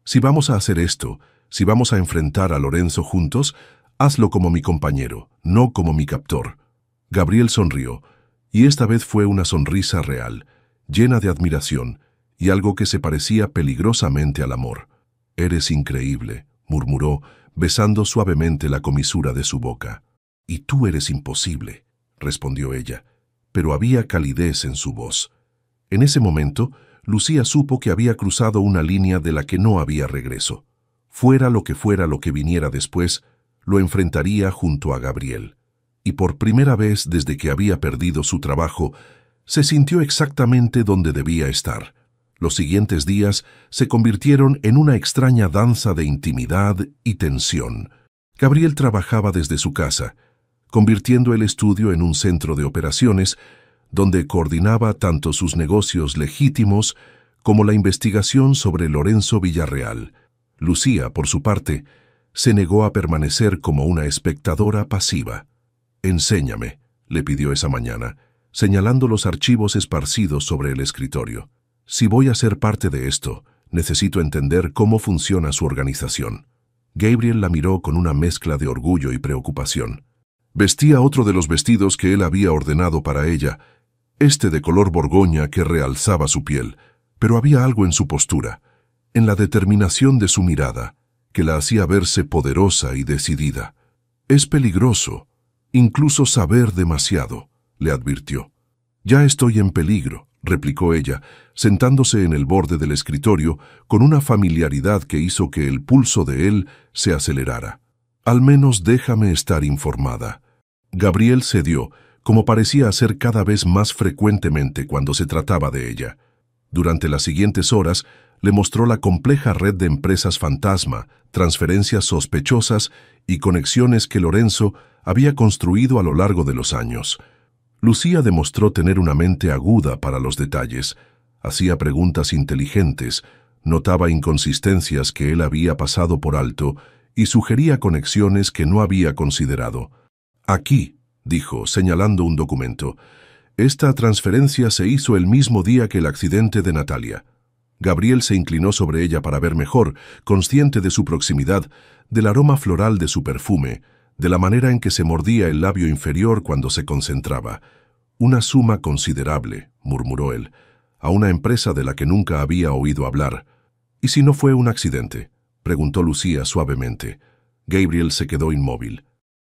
Speaker 1: «Si vamos a hacer esto, Si vamos a enfrentar a Lorenzo juntos, hazlo como mi compañero, no como mi captor. Gabriel sonrió, y esta vez fue una sonrisa real, llena de admiración, y algo que se parecía peligrosamente al amor. «Eres increíble», murmuró, besando suavemente la comisura de su boca. «Y tú eres imposible», respondió ella, pero había calidez en su voz. En ese momento, Lucía supo que había cruzado una línea de la que no había regreso. Fuera lo que viniera después, lo enfrentaría junto a Gabriel. Y por primera vez desde que había perdido su trabajo, se sintió exactamente donde debía estar. Los siguientes días se convirtieron en una extraña danza de intimidad y tensión. Gabriel trabajaba desde su casa, convirtiendo el estudio en un centro de operaciones donde coordinaba tanto sus negocios legítimos como la investigación sobre Lorenzo Villarreal. Lucía, por su parte, se negó a permanecer como una espectadora pasiva. «Enséñame», le pidió esa mañana, señalando los archivos esparcidos sobre el escritorio. «Si voy a ser parte de esto, necesito entender cómo funciona su organización». Gabriel la miró con una mezcla de orgullo y preocupación. Vestía otro de los vestidos que él había ordenado para ella, este de color borgoña que realzaba su piel, pero había algo en su postura, en la determinación de su mirada, que la hacía verse poderosa y decidida. «Es peligroso, incluso saber demasiado», le advirtió. «Ya estoy en peligro», replicó ella, sentándose en el borde del escritorio con una familiaridad que hizo que el pulso de él se acelerara. «Al menos déjame estar informada». Gabriel cedió, como parecía hacer cada vez más frecuentemente cuando se trataba de ella. Durante las siguientes horas, le mostró la compleja red de empresas fantasma, transferencias sospechosas y conexiones que Lorenzo había construido a lo largo de los años. Lucía demostró tener una mente aguda para los detalles, hacía preguntas inteligentes, notaba inconsistencias que él había pasado por alto y sugería conexiones que no había considerado. «Aquí», dijo, señalando un documento, «esta transferencia se hizo el mismo día que el accidente de Natalia». Gabriel se inclinó sobre ella para ver mejor, consciente de su proximidad, del aroma floral de su perfume, de la manera en que se mordía el labio inferior cuando se concentraba. «Una suma considerable», murmuró él, «a una empresa de la que nunca había oído hablar». «¿Y si no fue un accidente?», preguntó Lucía suavemente. Gabriel se quedó inmóvil.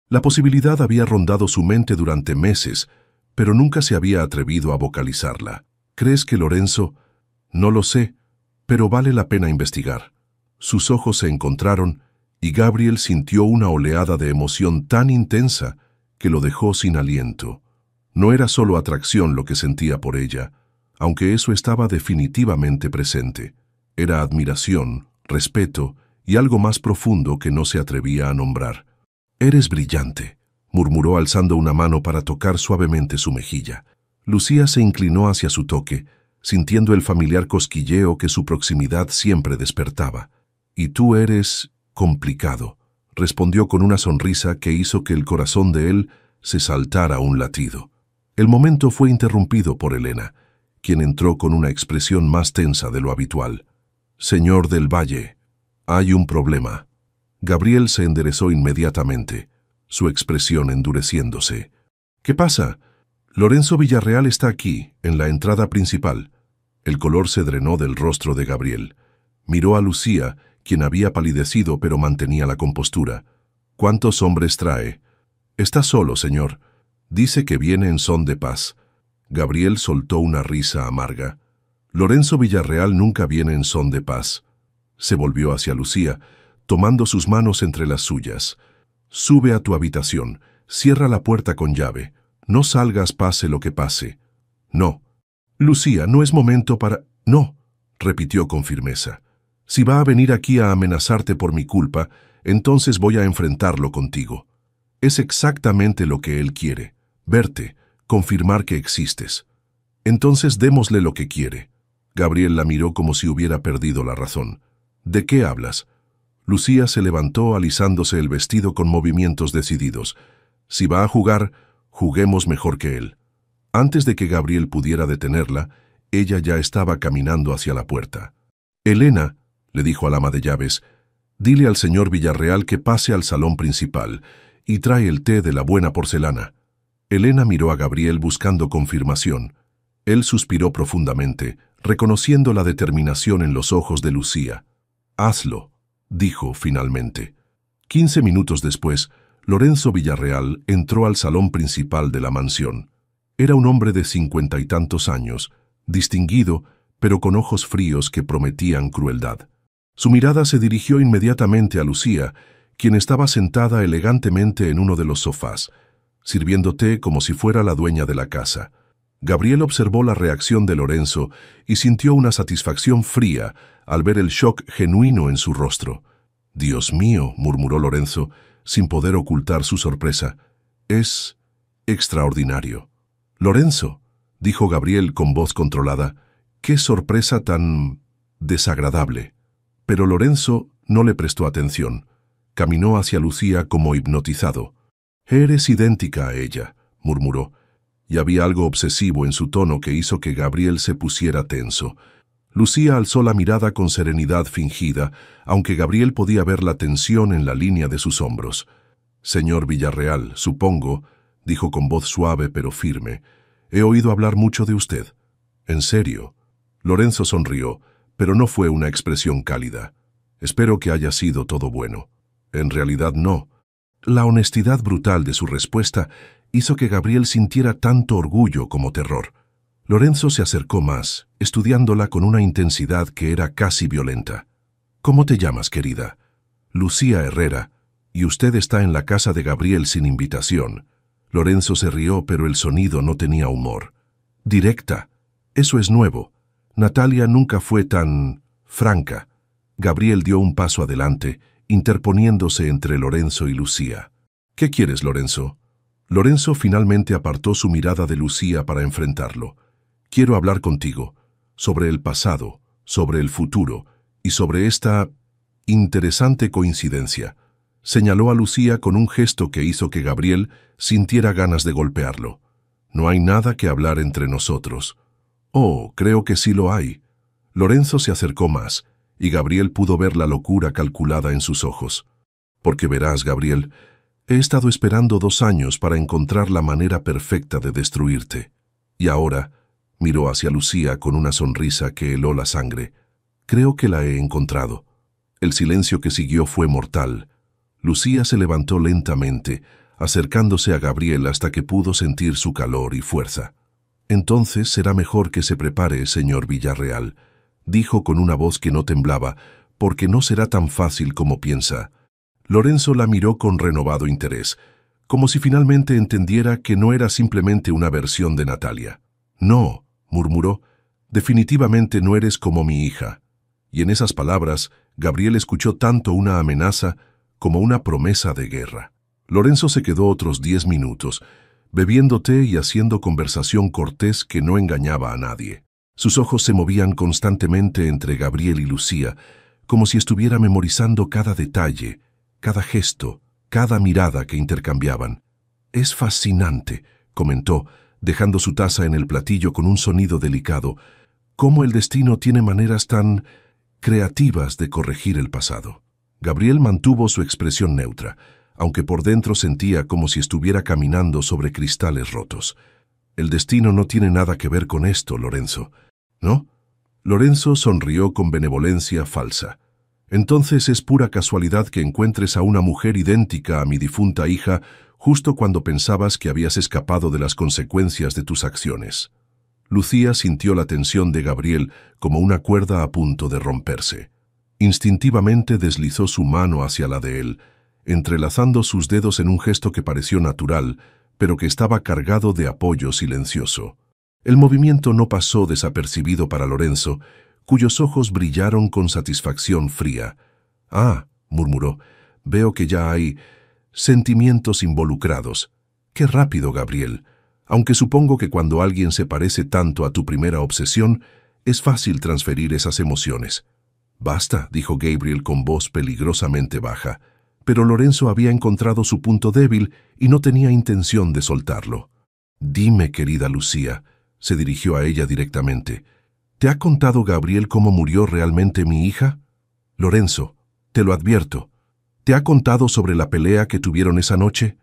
Speaker 1: La posibilidad había rondado su mente durante meses, pero nunca se había atrevido a vocalizarla. «¿Crees que Lorenzo?» «No lo sé, pero vale la pena investigar». Sus ojos se encontraron y Gabriel sintió una oleada de emoción tan intensa que lo dejó sin aliento. No era solo atracción lo que sentía por ella, aunque eso estaba definitivamente presente. Era admiración, respeto y algo más profundo que no se atrevía a nombrar. «Eres brillante», murmuró alzando una mano para tocar suavemente su mejilla. Lucía se inclinó hacia su toque, sintiendo el familiar cosquilleo que su proximidad siempre despertaba. «Y tú eres complicado», respondió con una sonrisa que hizo que el corazón de él se saltara un latido. El momento fue interrumpido por Elena, quien entró con una expresión más tensa de lo habitual. «Señor del Valle, hay un problema». Gabriel se enderezó inmediatamente, su expresión endureciéndose. «¿Qué pasa?» «Lorenzo Villarreal está aquí, en la entrada principal». El color se drenó del rostro de Gabriel. Miró a Lucía, quien había palidecido pero mantenía la compostura. «¿Cuántos hombres trae?» «Está solo, señor. Dice que viene en son de paz». Gabriel soltó una risa amarga. «Lorenzo Villarreal nunca viene en son de paz». Se volvió hacia Lucía, tomando sus manos entre las suyas. «Sube a tu habitación, cierra la puerta con llave. No salgas pase lo que pase». «No». «Lucía, no es momento para...» «No», repitió con firmeza. «Si va a venir aquí a amenazarte por mi culpa, entonces voy a enfrentarlo contigo. Es exactamente lo que él quiere, verte, confirmar que existes. Entonces démosle lo que quiere». Gabriel la miró como si hubiera perdido la razón. «¿De qué hablas?» Lucía se levantó alisándose el vestido con movimientos decididos. «Si va a jugar, juguemos mejor que él». Antes de que Gabriel pudiera detenerla, ella ya estaba caminando hacia la puerta. «Elena», le dijo al ama de llaves, Dile al señor Villarreal que pase al salón principal y trae el té de la buena porcelana. Elena miró a Gabriel buscando confirmación. Él suspiró profundamente, reconociendo la determinación en los ojos de Lucía. «Hazlo», dijo finalmente. 15 minutos después, Lorenzo Villarreal entró al salón principal de la mansión. Era un hombre de 50 y tantos años, distinguido, pero con ojos fríos que prometían crueldad. Su mirada se dirigió inmediatamente a Lucía, quien estaba sentada elegantemente en uno de los sofás, sirviendo té como si fuera la dueña de la casa. Gabriel observó la reacción de Lorenzo y sintió una satisfacción fría al ver el shock genuino en su rostro. «Dios mío», murmuró Lorenzo, sin poder ocultar su sorpresa. «Es extraordinario». «Lorenzo», dijo Gabriel con voz controlada, «qué sorpresa tan desagradable». Pero Lorenzo no le prestó atención. Caminó hacia Lucía como hipnotizado. «Eres idéntica a ella», murmuró, y había algo obsesivo en su tono que hizo que Gabriel se pusiera tenso. Lucía alzó la mirada con serenidad fingida, aunque Gabriel podía ver la tensión en la línea de sus hombros. «Señor Villarreal, supongo», dijo con voz suave pero firme, «he oído hablar mucho de usted». «¿En serio?» Lorenzo sonrió, pero no fue una expresión cálida. «Espero que haya sido todo bueno». «En realidad no». La honestidad brutal de su respuesta hizo que Gabriel sintiera tanto orgullo como terror. Lorenzo se acercó más, estudiándola con una intensidad que era casi violenta. «¿Cómo te llamas, querida?» «Lucía Herrera, y usted está en la casa de Gabriel sin invitación». Lorenzo se rió, pero el sonido no tenía humor. «Directa. Eso es nuevo. Natalia nunca fue tan franca». Gabriel dio un paso adelante, interponiéndose entre Lorenzo y Lucía. «¿Qué quieres, Lorenzo?» Lorenzo finalmente apartó su mirada de Lucía para enfrentarlo. «Quiero hablar contigo, sobre el pasado, sobre el futuro y sobre esta interesante coincidencia». Señaló a Lucía con un gesto que hizo que Gabriel sintiera ganas de golpearlo. «No hay nada que hablar entre nosotros». «Oh, creo que sí lo hay». Lorenzo se acercó más, y Gabriel pudo ver la locura calculada en sus ojos. «Porque verás, Gabriel, he estado esperando 2 años para encontrar la manera perfecta de destruirte. Y ahora», miró hacia Lucía con una sonrisa que heló la sangre, «creo que la he encontrado». El silencio que siguió fue mortal. Lucía se levantó lentamente, acercándose a Gabriel hasta que pudo sentir su calor y fuerza. «Entonces será mejor que se prepare, señor Villarreal», dijo con una voz que no temblaba, «porque no será tan fácil como piensa». Lorenzo la miró con renovado interés, como si finalmente entendiera que no era simplemente una versión de Natalia. «No», murmuró, «definitivamente no eres como mi hija». Y en esas palabras, Gabriel escuchó tanto una amenaza como una promesa de guerra. Lorenzo se quedó otros 10 minutos, bebiendo té y haciendo conversación cortés que no engañaba a nadie. Sus ojos se movían constantemente entre Gabriel y Lucía, como si estuviera memorizando cada detalle, cada gesto, cada mirada que intercambiaban. «Es fascinante», comentó, dejando su taza en el platillo con un sonido delicado, «cómo el destino tiene maneras tan creativas de corregir el pasado». Gabriel mantuvo su expresión neutra, aunque por dentro sentía como si estuviera caminando sobre cristales rotos. «El destino no tiene nada que ver con esto, Lorenzo». «¿No?» Lorenzo sonrió con benevolencia falsa. «Entonces es pura casualidad que encuentres a una mujer idéntica a mi difunta hija justo cuando pensabas que habías escapado de las consecuencias de tus acciones». Lucía sintió la tensión de Gabriel como una cuerda a punto de romperse. Instintivamente deslizó su mano hacia la de él, entrelazando sus dedos en un gesto que pareció natural, pero que estaba cargado de apoyo silencioso. El movimiento no pasó desapercibido para Lorenzo, cuyos ojos brillaron con satisfacción fría. «Ah», murmuró, «veo que ya hay sentimientos involucrados. Qué rápido, Gabriel. Aunque supongo que cuando alguien se parece tanto a tu primera obsesión, es fácil transferir esas emociones». «Basta», dijo Gabriel con voz peligrosamente baja, pero Lorenzo había encontrado su punto débil y no tenía intención de soltarlo. «Dime, querida Lucía», se dirigió a ella directamente, «¿te ha contado Gabriel cómo murió realmente mi hija?» «Lorenzo, te lo advierto. ¿Te ha contado sobre la pelea que tuvieron esa noche?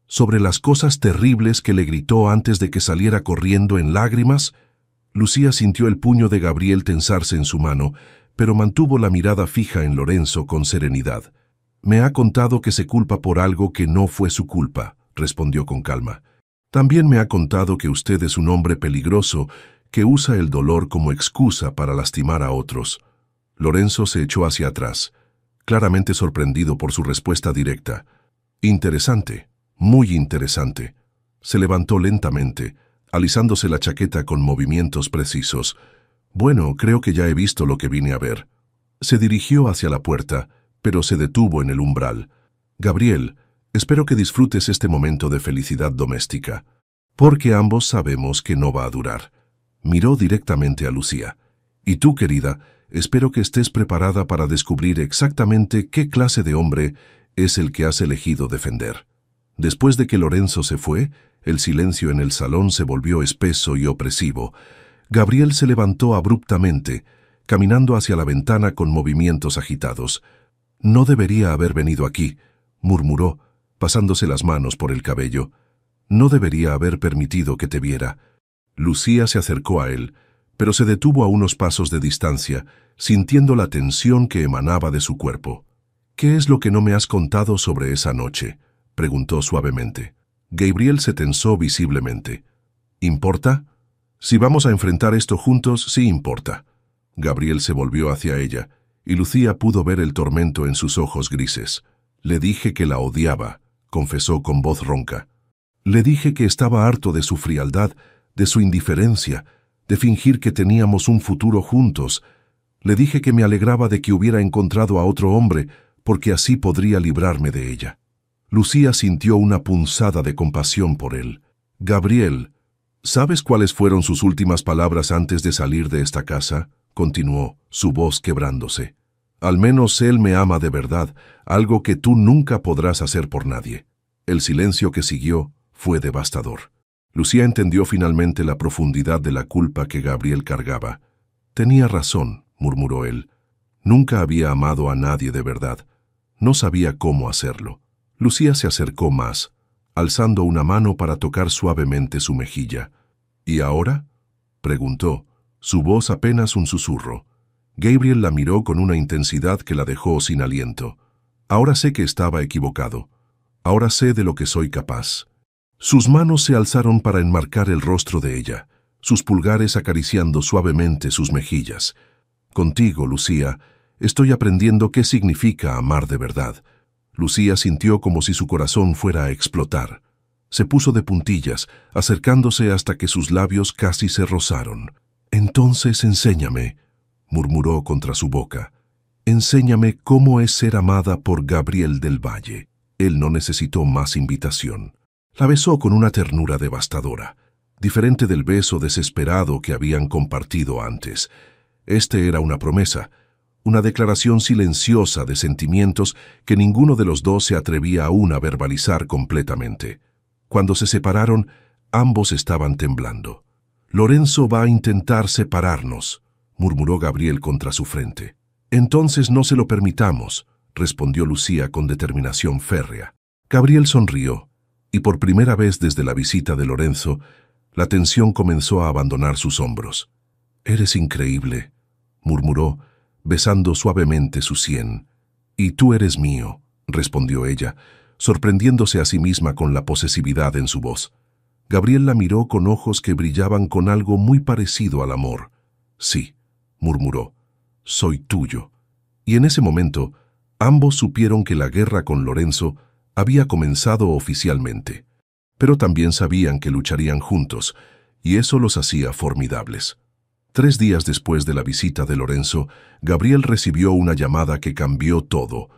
Speaker 1: ¿Sobre las cosas terribles que le gritó antes de que saliera corriendo en lágrimas? Lucía sintió el puño de Gabriel tensarse en su mano, pero mantuvo la mirada fija en Lorenzo con serenidad. Me ha contado que se culpa por algo que no fue su culpa, respondió con calma. También me ha contado que usted es un hombre peligroso que usa el dolor como excusa para lastimar a otros. Lorenzo se echó hacia atrás, claramente sorprendido por su respuesta directa. Interesante, muy interesante. Se levantó lentamente, alisándose la chaqueta con movimientos precisos. Bueno, creo que ya he visto lo que vine a ver. Se dirigió hacia la puerta, pero se detuvo en el umbral. Gabriel, espero que disfrutes este momento de felicidad doméstica, porque ambos sabemos que no va a durar. Miró directamente a Lucía. Y tú, querida, espero que estés preparada para descubrir exactamente qué clase de hombre es el que has elegido defender. Después de que Lorenzo se fue, el silencio en el salón se volvió espeso y opresivo. Gabriel se levantó abruptamente, caminando hacia la ventana con movimientos agitados. No debería haber venido aquí, murmuró, pasándose las manos por el cabello. No debería haber permitido que te viera. Lucía se acercó a él, pero se detuvo a unos pasos de distancia, sintiendo la tensión que emanaba de su cuerpo. «¿Qué es lo que no me has contado sobre esa noche?», preguntó suavemente. Gabriel se tensó visiblemente. «¿Importa? Si vamos a enfrentar esto juntos, sí importa». Gabriel se volvió hacia ella, y Lucía pudo ver el tormento en sus ojos grises. «Le dije que la odiaba», confesó con voz ronca. «Le dije que estaba harto de su frialdad, de su indiferencia, de fingir que teníamos un futuro juntos. Le dije que me alegraba de que hubiera encontrado a otro hombre, porque así podría librarme de ella». Lucía sintió una punzada de compasión por él. «Gabriel, ¿sabes cuáles fueron sus últimas palabras antes de salir de esta casa?», continuó, su voz quebrándose. «Al menos él me ama de verdad, algo que tú nunca podrás hacer por nadie». El silencio que siguió fue devastador. Lucía entendió finalmente la profundidad de la culpa que Gabriel cargaba. «Tenía razón», murmuró él. «Nunca había amado a nadie de verdad. No sabía cómo hacerlo». Lucía se acercó más, alzando una mano para tocar suavemente su mejilla. «¿Y ahora?», preguntó, su voz apenas un susurro. Gabriel la miró con una intensidad que la dejó sin aliento. «Ahora sé que estaba equivocado. Ahora sé de lo que soy capaz». Sus manos se alzaron para enmarcar el rostro de ella, sus pulgares acariciando suavemente sus mejillas. «Contigo, Lucía, estoy aprendiendo qué significa amar de verdad». Lucía sintió como si su corazón fuera a explotar. Se puso de puntillas, acercándose hasta que sus labios casi se rozaron. «Entonces enséñame», murmuró contra su boca. «Enséñame cómo es ser amada por Gabriel del Valle». Él no necesitó más invitación. La besó con una ternura devastadora, diferente del beso desesperado que habían compartido antes. Este era una promesa, una declaración silenciosa de sentimientos que ninguno de los dos se atrevía aún a verbalizar completamente. Cuando se separaron, ambos estaban temblando. «Lorenzo va a intentar separarnos», murmuró Gabriel contra su frente. «Entonces no se lo permitamos», respondió Lucía con determinación férrea. Gabriel sonrió, y por primera vez desde la visita de Lorenzo, la tensión comenzó a abandonar sus hombros. «Eres increíble», murmuró, besando suavemente su sien. «Y tú eres mío», respondió ella, sorprendiéndose a sí misma con la posesividad en su voz. Gabriel la miró con ojos que brillaban con algo muy parecido al amor. «Sí», murmuró, «soy tuyo». Y en ese momento, ambos supieron que la guerra con Lorenzo había comenzado oficialmente. Pero también sabían que lucharían juntos, y eso los hacía formidables. 3 días después de la visita de Lorenzo, Gabriel recibió una llamada que cambió todo.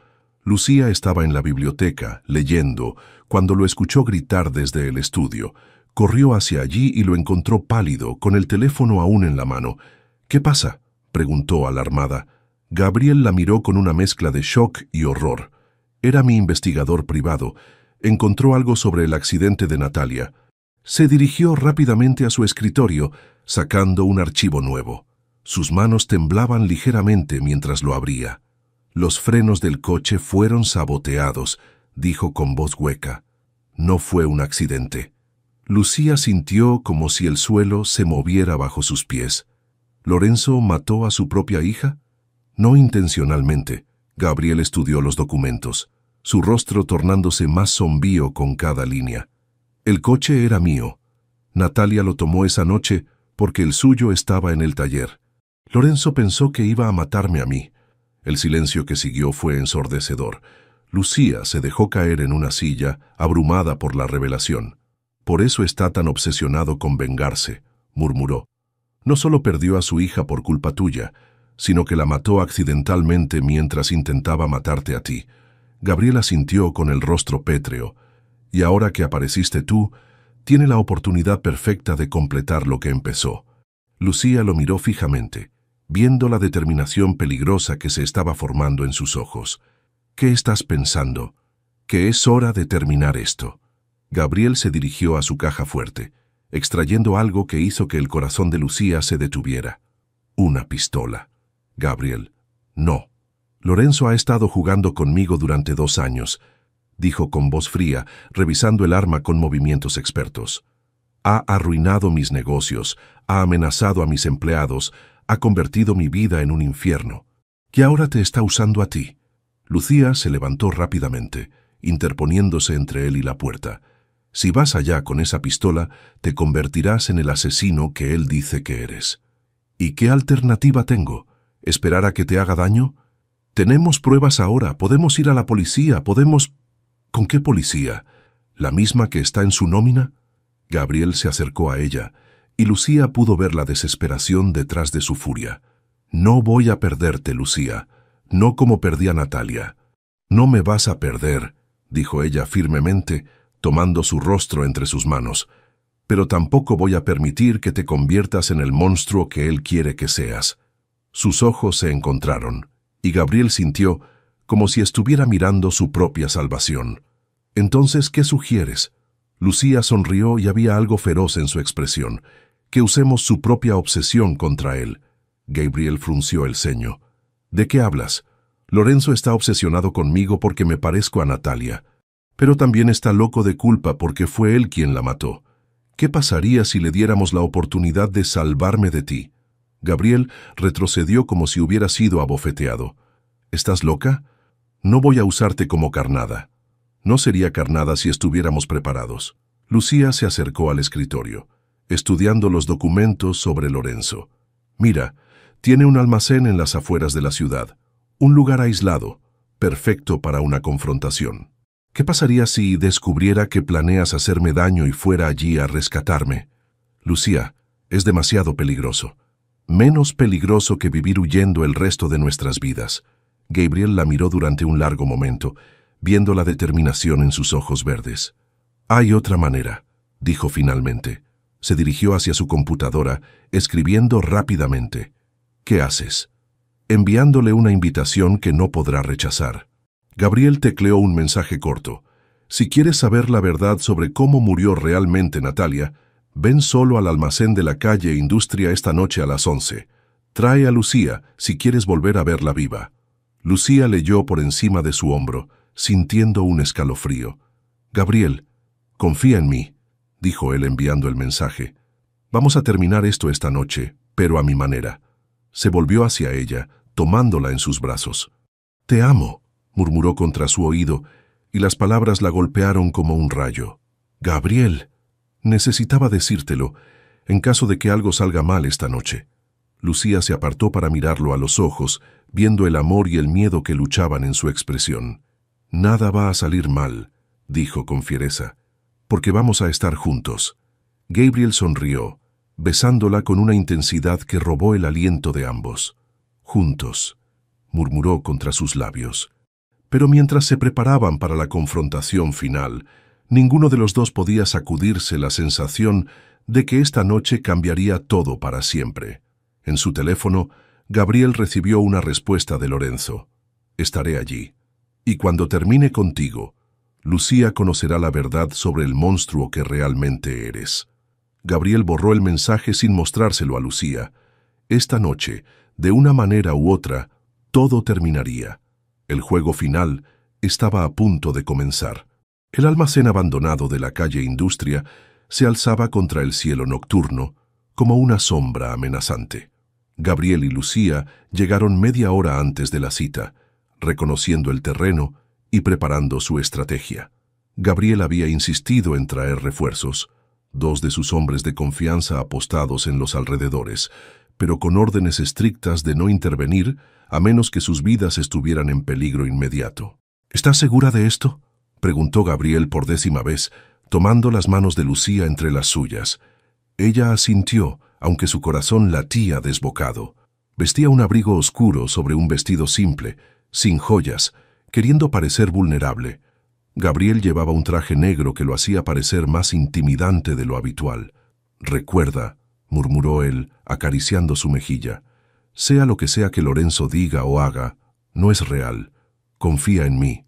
Speaker 1: Lucía estaba en la biblioteca, leyendo, cuando lo escuchó gritar desde el estudio. Corrió hacia allí y lo encontró pálido, con el teléfono aún en la mano. «¿Qué pasa?», preguntó alarmada. Gabriel la miró con una mezcla de shock y horror. «Era mi investigador privado. Encontró algo sobre el accidente de Natalia». Se dirigió rápidamente a su escritorio, sacando un archivo nuevo. Sus manos temblaban ligeramente mientras lo abría. Los frenos del coche fueron saboteados, dijo con voz hueca. No fue un accidente. Lucía sintió como si el suelo se moviera bajo sus pies. ¿Lorenzo mató a su propia hija? No intencionalmente. Gabriel estudió los documentos, su rostro tornándose más sombrío con cada línea. El coche era mío. Natalia lo tomó esa noche porque el suyo estaba en el taller. Lorenzo pensó que iba a matarme a mí. El silencio que siguió fue ensordecedor. Lucía se dejó caer en una silla, abrumada por la revelación. Por eso está tan obsesionado con vengarse, murmuró. No solo perdió a su hija por culpa tuya, sino que la mató accidentalmente mientras intentaba matarte a ti. Gabriela sintió con el rostro pétreo. Y ahora que apareciste tú, tiene la oportunidad perfecta de completar lo que empezó. Lucía lo miró fijamente, viendo la determinación peligrosa que se estaba formando en sus ojos. ¿Qué estás pensando? Que es hora de terminar esto. Gabriel se dirigió a su caja fuerte, extrayendo algo que hizo que el corazón de Lucía se detuviera. Una pistola. Gabriel, no. Lorenzo ha estado jugando conmigo durante 2 años, dijo con voz fría, revisando el arma con movimientos expertos. Ha arruinado mis negocios, ha amenazado a mis empleados, ha convertido mi vida en un infierno. Y ahora te está usando a ti. Lucía se levantó rápidamente, interponiéndose entre él y la puerta. Si vas allá con esa pistola, te convertirás en el asesino que él dice que eres. ¿Y qué alternativa tengo? ¿Esperar a que te haga daño? Tenemos pruebas ahora, podemos ir a la policía, podemos... ¿Con qué policía? ¿La misma que está en su nómina? Gabriel se acercó a ella, y Lucía pudo ver la desesperación detrás de su furia. No voy a perderte, Lucía, no como perdí a Natalia. No me vas a perder, dijo ella firmemente, tomando su rostro entre sus manos. Pero tampoco voy a permitir que te conviertas en el monstruo que él quiere que seas. Sus ojos se encontraron, y Gabriel sintió como si estuviera mirando su propia salvación. Entonces, ¿qué sugieres? Lucía sonrió y había algo feroz en su expresión. Que usemos su propia obsesión contra él. Gabriel frunció el ceño. ¿De qué hablas? Lorenzo está obsesionado conmigo porque me parezco a Natalia. Pero también está loco de culpa porque fue él quien la mató. ¿Qué pasaría si le diéramos la oportunidad de salvarme de ti? Gabriel retrocedió como si hubiera sido abofeteado. ¿Estás loca? No voy a usarte como carnada. No sería carnada si estuviéramos preparados. Lucía se acercó al escritorio, estudiando los documentos sobre Lorenzo. Mira, tiene un almacén en las afueras de la ciudad, un lugar aislado, perfecto para una confrontación. ¿Qué pasaría si descubriera que planeas hacerme daño y fuera allí a rescatarme? Lucía, es demasiado peligroso. Menos peligroso que vivir huyendo el resto de nuestras vidas. Gabriel la miró durante un largo momento, viendo la determinación en sus ojos verdes. Hay otra manera, dijo finalmente. Se dirigió hacia su computadora, escribiendo rápidamente. ¿Qué haces? Enviándole una invitación que no podrá rechazar. Gabriel tecleó un mensaje corto. Si quieres saber la verdad sobre cómo murió realmente Natalia, ven solo al almacén de la calle Industria esta noche a las 11. Trae a Lucía si quieres volver a verla viva. Lucía leyó por encima de su hombro, sintiendo un escalofrío. Gabriel, confía en mí, dijo él enviando el mensaje. Vamos a terminar esto esta noche, pero a mi manera. Se volvió hacia ella, tomándola en sus brazos. Te amo, murmuró contra su oído, y las palabras la golpearon como un rayo. Gabriel, necesitaba decírtelo, en caso de que algo salga mal esta noche. Lucía se apartó para mirarlo a los ojos, viendo el amor y el miedo que luchaban en su expresión. Nada va a salir mal, dijo con fiereza, porque vamos a estar juntos. Gabriel sonrió, besándola con una intensidad que robó el aliento de ambos. Juntos, murmuró contra sus labios. Pero mientras se preparaban para la confrontación final, ninguno de los dos podía sacudirse la sensación de que esta noche cambiaría todo para siempre. En su teléfono, Gabriel recibió una respuesta de Lorenzo. Estaré allí. Y cuando termine contigo, Lucía conocerá la verdad sobre el monstruo que realmente eres. Gabriel borró el mensaje sin mostrárselo a Lucía. Esta noche, de una manera u otra, todo terminaría. El juego final estaba a punto de comenzar. El almacén abandonado de la calle Industria se alzaba contra el cielo nocturno como una sombra amenazante. Gabriel y Lucía llegaron media hora antes de la cita, reconociendo el terreno y preparando su estrategia. Gabriel había insistido en traer refuerzos, 2 de sus hombres de confianza apostados en los alrededores, pero con órdenes estrictas de no intervenir a menos que sus vidas estuvieran en peligro inmediato. ¿Estás segura de esto?, preguntó Gabriel por 10ª vez, tomando las manos de Lucía entre las suyas. Ella asintió, aunque su corazón latía desbocado. Vestía un abrigo oscuro sobre un vestido simple, sin joyas, queriendo parecer vulnerable. Gabriel llevaba un traje negro que lo hacía parecer más intimidante de lo habitual. «Recuerda», murmuró él, acariciando su mejilla, «sea lo que sea que Lorenzo diga o haga, no es real. Confía en mí».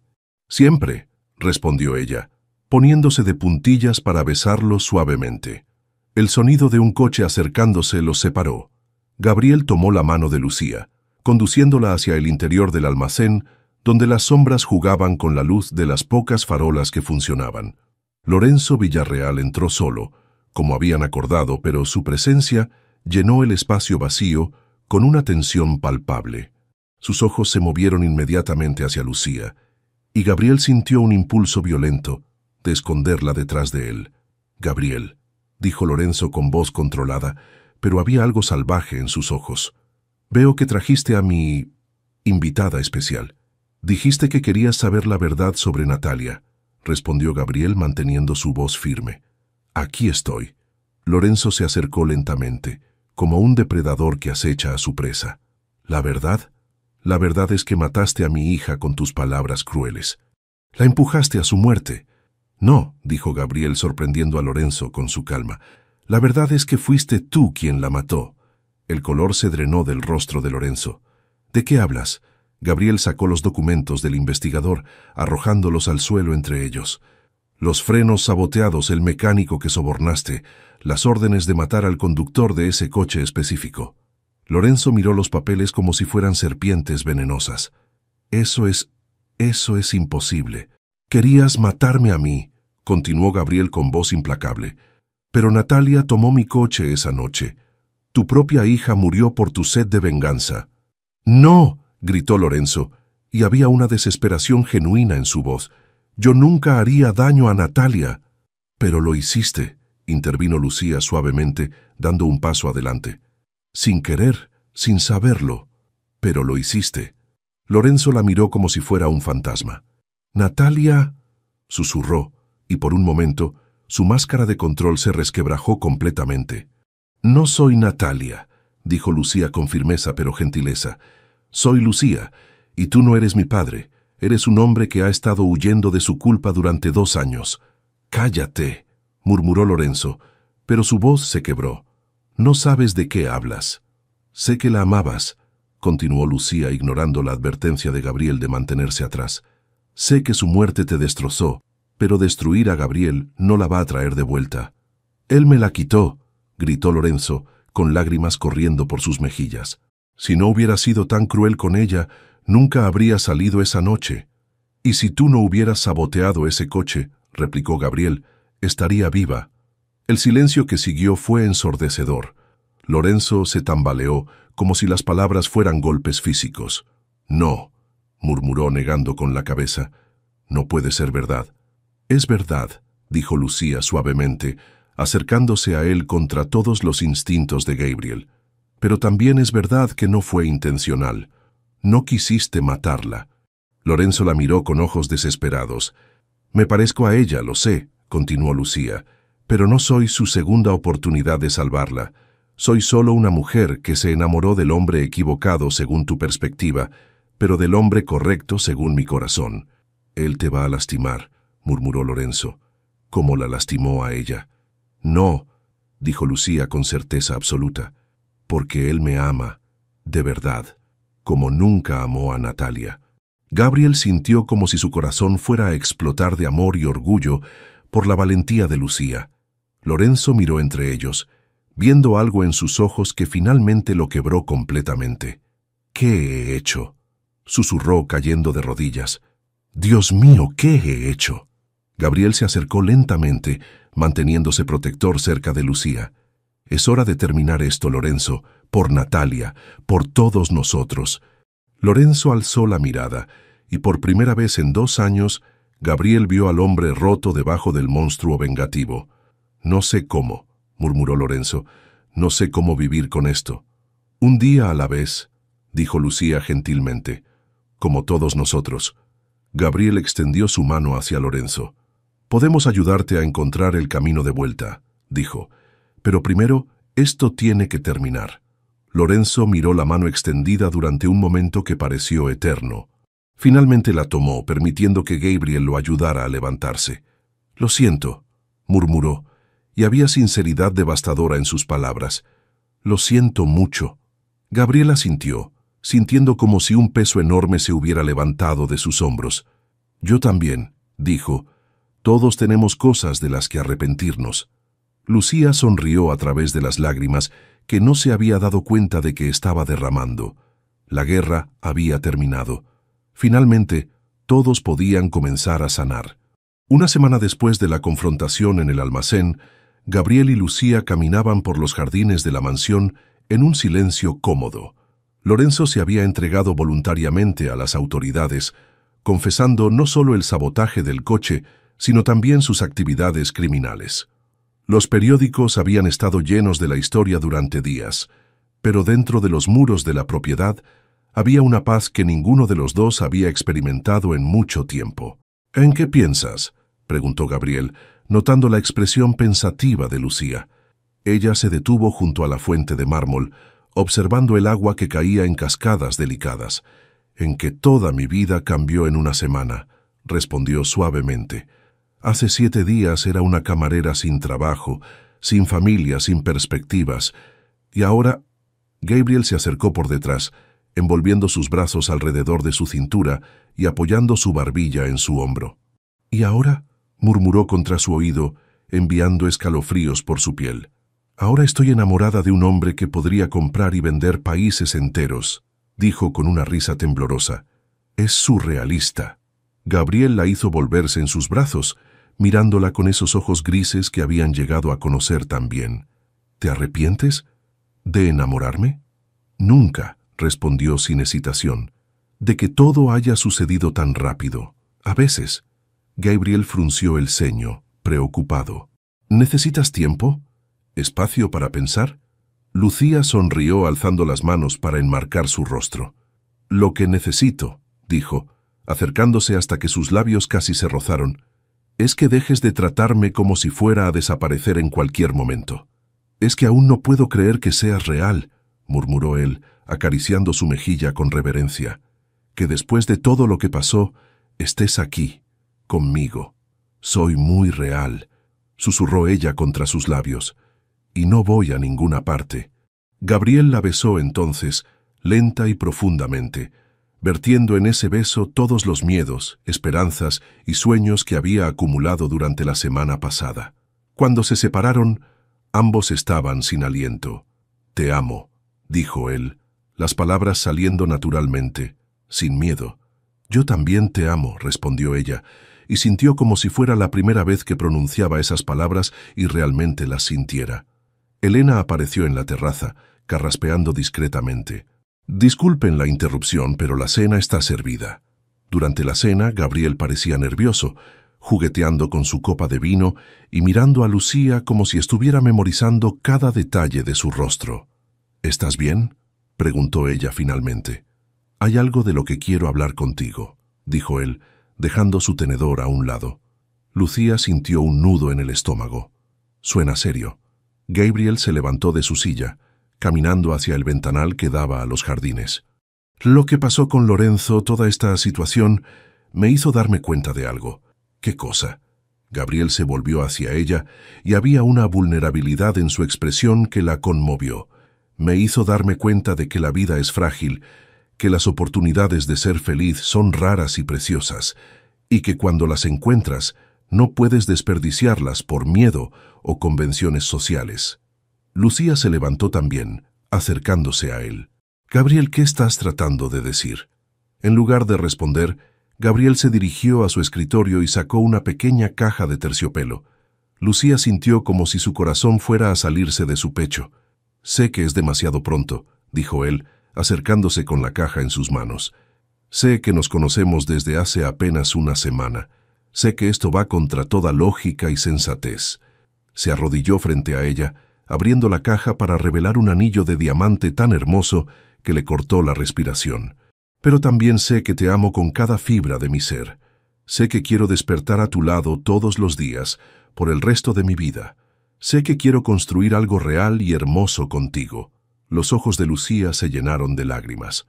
Speaker 1: «Siempre», respondió ella, poniéndose de puntillas para besarlo suavemente. El sonido de un coche acercándose los separó. Gabriel tomó la mano de Lucía, conduciéndola hacia el interior del almacén, donde las sombras jugaban con la luz de las pocas farolas que funcionaban. Lorenzo Villarreal entró solo, como habían acordado, pero su presencia llenó el espacio vacío con una tensión palpable. Sus ojos se movieron inmediatamente hacia Lucía, y Gabriel sintió un impulso violento de esconderla detrás de él. «Gabriel», dijo Lorenzo con voz controlada, pero había algo salvaje en sus ojos. «Veo que trajiste a mi invitada especial. Dijiste que querías saber la verdad sobre Natalia», respondió Gabriel manteniendo su voz firme. «Aquí estoy». Lorenzo se acercó lentamente, como un depredador que acecha a su presa. «¿La verdad? La verdad es que mataste a mi hija con tus palabras crueles. La empujaste a su muerte». «No», dijo Gabriel sorprendiendo a Lorenzo con su calma. «La verdad es que fuiste tú quien la mató». El color se drenó del rostro de Lorenzo. «¿De qué hablas?». Gabriel sacó los documentos del investigador, arrojándolos al suelo entre ellos. «Los frenos saboteados, el mecánico que sobornaste, las órdenes de matar al conductor de ese coche específico». Lorenzo miró los papeles como si fueran serpientes venenosas. Eso es imposible. «Querías matarme a mí», continuó Gabriel con voz implacable. «Pero Natalia tomó mi coche esa noche. Tu propia hija murió por tu sed de venganza». «No», gritó Lorenzo, y había una desesperación genuina en su voz. «Yo nunca haría daño a Natalia». «Pero lo hiciste», intervino Lucía suavemente, dando un paso adelante. «Sin querer, sin saberlo, pero lo hiciste». Lorenzo la miró como si fuera un fantasma. «Natalia», susurró, y por un momento su máscara de control se resquebrajó completamente. «No soy Natalia», dijo Lucía con firmeza pero gentileza. «Soy Lucía, y tú no eres mi padre. Eres un hombre que ha estado huyendo de su culpa durante 2 años». «Cállate», murmuró Lorenzo, pero su voz se quebró. «No sabes de qué hablas». «Sé que la amabas», continuó Lucía ignorando la advertencia de Gabriel de mantenerse atrás. «Sé que su muerte te destrozó, pero destruir a Gabriel no la va a traer de vuelta». «Él me la quitó», gritó Lorenzo, con lágrimas corriendo por sus mejillas. «Si no hubiera sido tan cruel con ella, nunca habría salido esa noche». «Y si tú no hubieras saboteado ese coche», replicó Gabriel, «estaría viva». El silencio que siguió fue ensordecedor. Lorenzo se tambaleó, como si las palabras fueran golpes físicos. «No», murmuró negando con la cabeza. «No puede ser verdad». «Es verdad», dijo Lucía suavemente, acercándose a él contra todos los instintos de Gabriel. «Pero también es verdad que no fue intencional. No quisiste matarla». Lorenzo la miró con ojos desesperados. «Me parezco a ella, lo sé», continuó Lucía, «pero no soy su segunda oportunidad de salvarla. Soy solo una mujer que se enamoró del hombre equivocado según tu perspectiva, pero del hombre correcto según mi corazón». «Él te va a lastimar», murmuró Lorenzo. «¿Cómo la lastimó a ella?» «No», dijo Lucía con certeza absoluta, «porque él me ama, de verdad, como nunca amó a Natalia». Gabriel sintió como si su corazón fuera a explotar de amor y orgullo por la valentía de Lucía. Lorenzo miró entre ellos, viendo algo en sus ojos que finalmente lo quebró completamente. «¿Qué he hecho?», susurró cayendo de rodillas. «Dios mío, ¿qué he hecho?». Gabriel se acercó lentamente, manteniéndose protector cerca de Lucía. «Es hora de terminar esto, Lorenzo, por Natalia, por todos nosotros». Lorenzo alzó la mirada, y por primera vez en 2 años, Gabriel vio al hombre roto debajo del monstruo vengativo. «No sé cómo», murmuró Lorenzo, «no sé cómo vivir con esto». «Un día a la vez», dijo Lucía gentilmente, «como todos nosotros». Gabriel extendió su mano hacia Lorenzo. «Podemos ayudarte a encontrar el camino de vuelta», dijo, «pero primero esto tiene que terminar». Lorenzo miró la mano extendida durante un momento que pareció eterno. Finalmente la tomó, permitiendo que Gabriel lo ayudara a levantarse. «Lo siento», murmuró, y había sinceridad devastadora en sus palabras. «Lo siento mucho». Gabriel asintió, sintiendo como si un peso enorme se hubiera levantado de sus hombros. «Yo también», dijo, «todos tenemos cosas de las que arrepentirnos». Lucía sonrió a través de las lágrimas que no se había dado cuenta de que estaba derramando. La guerra había terminado. Finalmente, todos podían comenzar a sanar. Una semana después de la confrontación en el almacén, Gabriel y Lucía caminaban por los jardines de la mansión en un silencio cómodo. Lorenzo se había entregado voluntariamente a las autoridades, confesando no solo el sabotaje del coche, sino también sus actividades criminales. Los periódicos habían estado llenos de la historia durante días, pero dentro de los muros de la propiedad había una paz que ninguno de los dos había experimentado en mucho tiempo. «¿En qué piensas?», preguntó Gabriel, notando la expresión pensativa de Lucía. Ella se detuvo junto a la fuente de mármol, observando el agua que caía en cascadas delicadas. «En que toda mi vida cambió en una semana», respondió suavemente. «Hace 7 días era una camarera sin trabajo, sin familia, sin perspectivas. Y ahora…». Gabriel se acercó por detrás, envolviendo sus brazos alrededor de su cintura y apoyando su barbilla en su hombro. «¿Y ahora?», murmuró contra su oído, enviando escalofríos por su piel. «Ahora estoy enamorada de un hombre que podría comprar y vender países enteros», dijo con una risa temblorosa. «Es surrealista». Gabriel la hizo volverse en sus brazos, mirándola con esos ojos grises que habían llegado a conocer tan bien. «¿Te arrepientes de enamorarme?». «Nunca», respondió sin hesitación, «de que todo haya sucedido tan rápido. A veces». Gabriel frunció el ceño, preocupado. «¿Necesitas tiempo? ¿Espacio para pensar?». Lucía sonrió alzando las manos para enmarcar su rostro. «Lo que necesito», dijo, acercándose hasta que sus labios casi se rozaron, «es que dejes de tratarme como si fuera a desaparecer en cualquier momento». «Es que aún no puedo creer que seas real», murmuró él, acariciando su mejilla con reverencia. «Que después de todo lo que pasó, estés aquí, conmigo. Soy muy real», susurró ella contra sus labios, «y no voy a ninguna parte». Gabriel la besó entonces, lenta y profundamente, vertiendo en ese beso todos los miedos, esperanzas y sueños que había acumulado durante la semana pasada. Cuando se separaron, ambos estaban sin aliento. «Te amo», dijo él, las palabras saliendo naturalmente, sin miedo. «Yo también te amo», respondió ella, y sintió como si fuera la primera vez que pronunciaba esas palabras y realmente las sintiera. Elena apareció en la terraza, carraspeando discretamente. «Disculpen la interrupción, pero la cena está servida». Durante la cena, Gabriel parecía nervioso, jugueteando con su copa de vino y mirando a Lucía como si estuviera memorizando cada detalle de su rostro. «¿Estás bien?», preguntó ella finalmente. «Hay algo de lo que quiero hablar contigo», dijo él, dejando su tenedor a un lado. Lucía sintió un nudo en el estómago. «Suena serio». Gabriel se levantó de su silla, caminando hacia el ventanal que daba a los jardines. «Lo que pasó con Lorenzo, toda esta situación, me hizo darme cuenta de algo». «¿Qué cosa?». Gabriel se volvió hacia ella y había una vulnerabilidad en su expresión que la conmovió. «Me hizo darme cuenta de que la vida es frágil, que las oportunidades de ser feliz son raras y preciosas, y que cuando las encuentras, no puedes desperdiciarlas por miedo o convenciones sociales». Lucía se levantó también, acercándose a él. «Gabriel, ¿qué estás tratando de decir?». En lugar de responder, Gabriel se dirigió a su escritorio y sacó una pequeña caja de terciopelo. Lucía sintió como si su corazón fuera a salirse de su pecho. «Sé que es demasiado pronto», dijo él, acercándose con la caja en sus manos. «Sé que nos conocemos desde hace apenas una semana. Sé que esto va contra toda lógica y sensatez». Se arrodilló frente a ella, abriendo la caja para revelar un anillo de diamante tan hermoso que le cortó la respiración. «Pero también sé que te amo con cada fibra de mi ser. Sé que quiero despertar a tu lado todos los días, por el resto de mi vida. Sé que quiero construir algo real y hermoso contigo». Los ojos de Lucía se llenaron de lágrimas.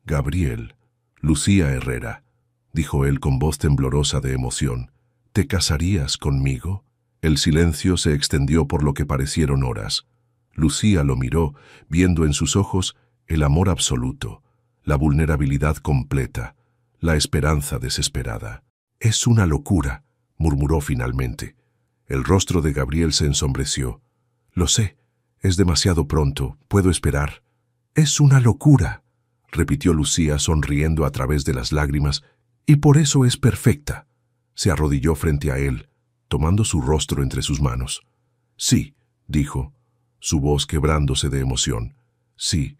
Speaker 1: «Gabriel, Lucía Herrera», dijo él con voz temblorosa de emoción, «¿te casarías conmigo?». El silencio se extendió por lo que parecieron horas. Lucía lo miró, viendo en sus ojos el amor absoluto, la vulnerabilidad completa, la esperanza desesperada. «Es una locura», murmuró finalmente. El rostro de Gabriel se ensombreció. «Lo sé, es demasiado pronto, puedo esperar». «Es una locura», repitió Lucía sonriendo a través de las lágrimas, «y por eso es perfecta». Se arrodilló frente a él, tomando su rostro entre sus manos. «Sí», dijo, su voz quebrándose de emoción. «Sí,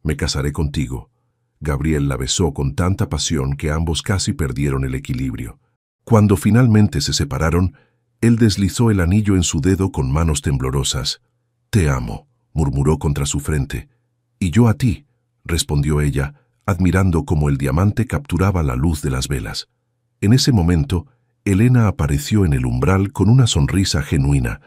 Speaker 1: me casaré contigo». Gabriel la besó con tanta pasión que ambos casi perdieron el equilibrio. Cuando finalmente se separaron, él deslizó el anillo en su dedo con manos temblorosas. «Te amo», murmuró contra su frente. «Y yo a ti», respondió ella, admirando cómo el diamante capturaba la luz de las velas. En ese momento, Elena apareció en el umbral con una sonrisa genuina,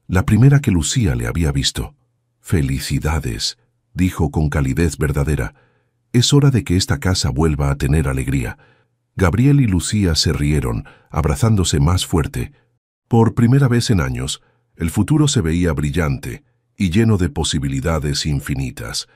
Speaker 1: la primera que Lucía le había visto. «Felicidades», dijo con calidez verdadera. «Es hora de que esta casa vuelva a tener alegría». Gabriel y Lucía se rieron, abrazándose más fuerte. Por primera vez en años, el futuro se veía brillante y lleno de posibilidades infinitas.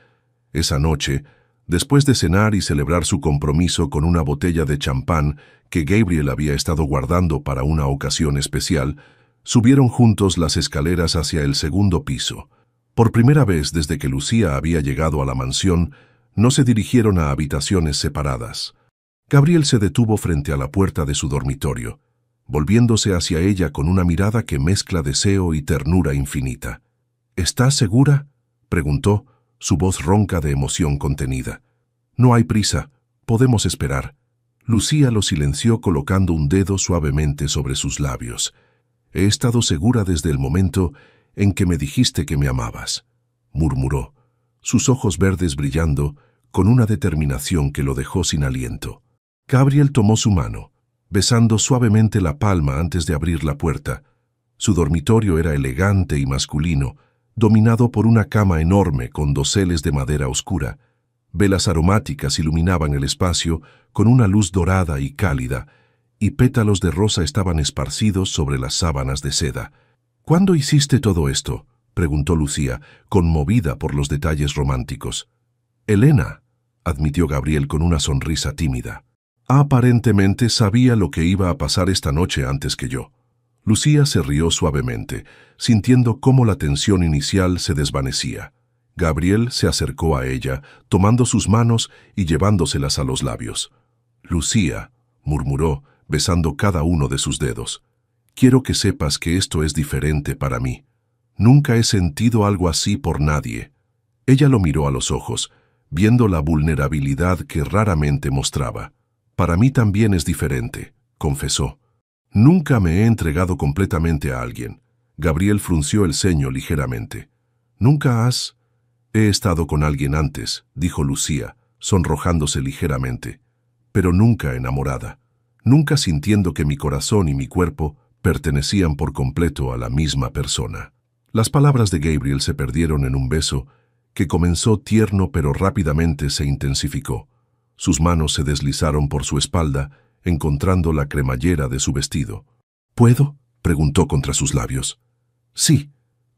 Speaker 1: Esa noche, después de cenar y celebrar su compromiso con una botella de champán que Gabriel había estado guardando para una ocasión especial, subieron juntos las escaleras hacia el segundo piso. Por primera vez desde que Lucía había llegado a la mansión, no se dirigieron a habitaciones separadas. Gabriel se detuvo frente a la puerta de su dormitorio, volviéndose hacia ella con una mirada que mezcla deseo y ternura infinita. «¿Estás segura?», preguntó, su voz ronca de emoción contenida. «No hay prisa, podemos esperar». Lucía lo silenció colocando un dedo suavemente sobre sus labios. «He estado segura desde el momento en que me dijiste que me amabas», murmuró, sus ojos verdes brillando con una determinación que lo dejó sin aliento. Gabriel tomó su mano, besando suavemente la palma antes de abrir la puerta. Su dormitorio era elegante y masculino, dominado por una cama enorme con doseles de madera oscura. Velas aromáticas iluminaban el espacio con una luz dorada y cálida, y pétalos de rosa estaban esparcidos sobre las sábanas de seda. «¿Cuándo hiciste todo esto?», preguntó Lucía, conmovida por los detalles románticos. «Elena», admitió Gabriel con una sonrisa tímida. «Aparentemente sabía lo que iba a pasar esta noche antes que yo». Lucía se rió suavemente, sintiendo cómo la tensión inicial se desvanecía. Gabriel se acercó a ella, tomando sus manos y llevándoselas a los labios. «Lucía», murmuró, besando cada uno de sus dedos, «quiero que sepas que esto es diferente para mí. Nunca he sentido algo así por nadie». Ella lo miró a los ojos, viendo la vulnerabilidad que raramente mostraba. «Para mí también es diferente», confesó. «Nunca me he entregado completamente a alguien». Gabriel frunció el ceño ligeramente. «¿Nunca has...?» «He estado con alguien antes», dijo Lucía, sonrojándose ligeramente, «pero nunca enamorada, nunca sintiendo que mi corazón y mi cuerpo pertenecían por completo a la misma persona». Las palabras de Gabriel se perdieron en un beso que comenzó tierno pero rápidamente se intensificó. Sus manos se deslizaron por su espalda, encontrando la cremallera de su vestido. «¿Puedo?», preguntó contra sus labios. «Sí»,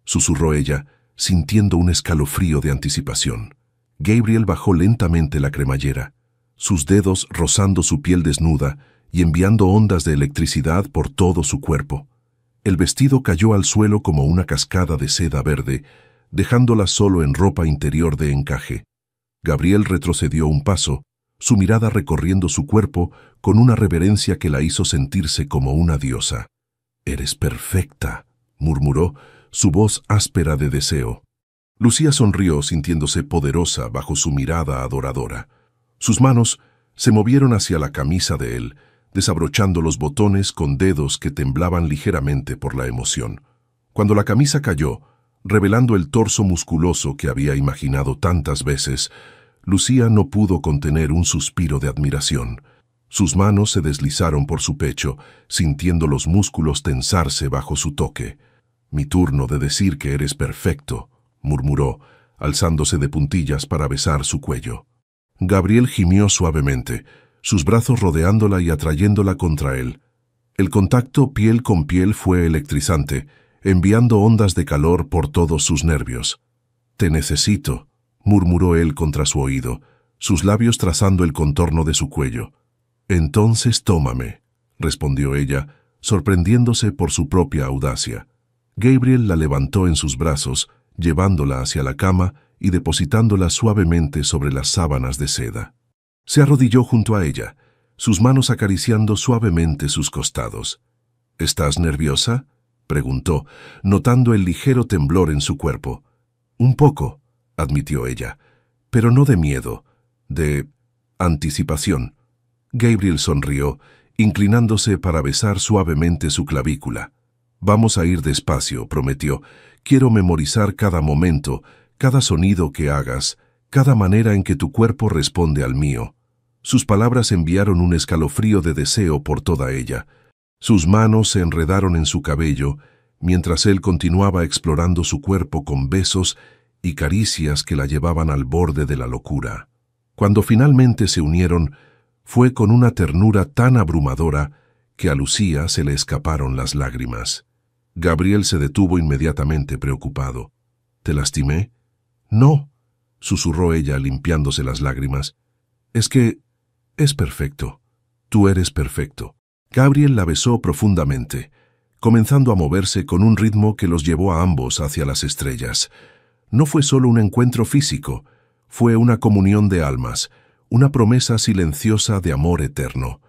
Speaker 1: susurró ella, sintiendo un escalofrío de anticipación. Gabriel bajó lentamente la cremallera, sus dedos rozando su piel desnuda y enviando ondas de electricidad por todo su cuerpo. El vestido cayó al suelo como una cascada de seda verde, dejándola solo en ropa interior de encaje. Gabriel retrocedió un paso, su mirada recorriendo su cuerpo con una reverencia que la hizo sentirse como una diosa. «Eres perfecta», murmuró, su voz áspera de deseo. Lucía sonrió sintiéndose poderosa bajo su mirada adoradora. Sus manos se movieron hacia la camisa de él, desabrochando los botones con dedos que temblaban ligeramente por la emoción. Cuando la camisa cayó, revelando el torso musculoso que había imaginado tantas veces, Lucía no pudo contener un suspiro de admiración. Sus manos se deslizaron por su pecho, sintiendo los músculos tensarse bajo su toque. «Mi turno de decir que eres perfecto», murmuró, alzándose de puntillas para besar su cuello. Gabriel gimió suavemente, sus brazos rodeándola y atrayéndola contra él. El contacto piel con piel fue electrizante, enviando ondas de calor por todos sus nervios. «Te necesito», murmuró él contra su oído, sus labios trazando el contorno de su cuello. «Entonces tómame», respondió ella, sorprendiéndose por su propia audacia. Gabriel la levantó en sus brazos, llevándola hacia la cama y depositándola suavemente sobre las sábanas de seda. Se arrodilló junto a ella, sus manos acariciando suavemente sus costados. «¿Estás nerviosa?», preguntó, notando el ligero temblor en su cuerpo. «Un poco», admitió ella, «pero no de miedo, de anticipación». Gabriel sonrió, inclinándose para besar suavemente su clavícula. «Vamos a ir despacio», prometió. «Quiero memorizar cada momento, cada sonido que hagas, cada manera en que tu cuerpo responde al mío». Sus palabras enviaron un escalofrío de deseo por toda ella. Sus manos se enredaron en su cabello, mientras él continuaba explorando su cuerpo con besos y caricias que la llevaban al borde de la locura. Cuando finalmente se unieron, fue con una ternura tan abrumadora que a Lucía se le escaparon las lágrimas. Gabriel se detuvo inmediatamente preocupado. «¿Te lastimé?» «No», susurró ella limpiándose las lágrimas. «Es que es perfecto. Tú eres perfecto». Gabriel la besó profundamente, comenzando a moverse con un ritmo que los llevó a ambos hacia las estrellas. No fue solo un encuentro físico, fue una comunión de almas, una promesa silenciosa de amor eterno.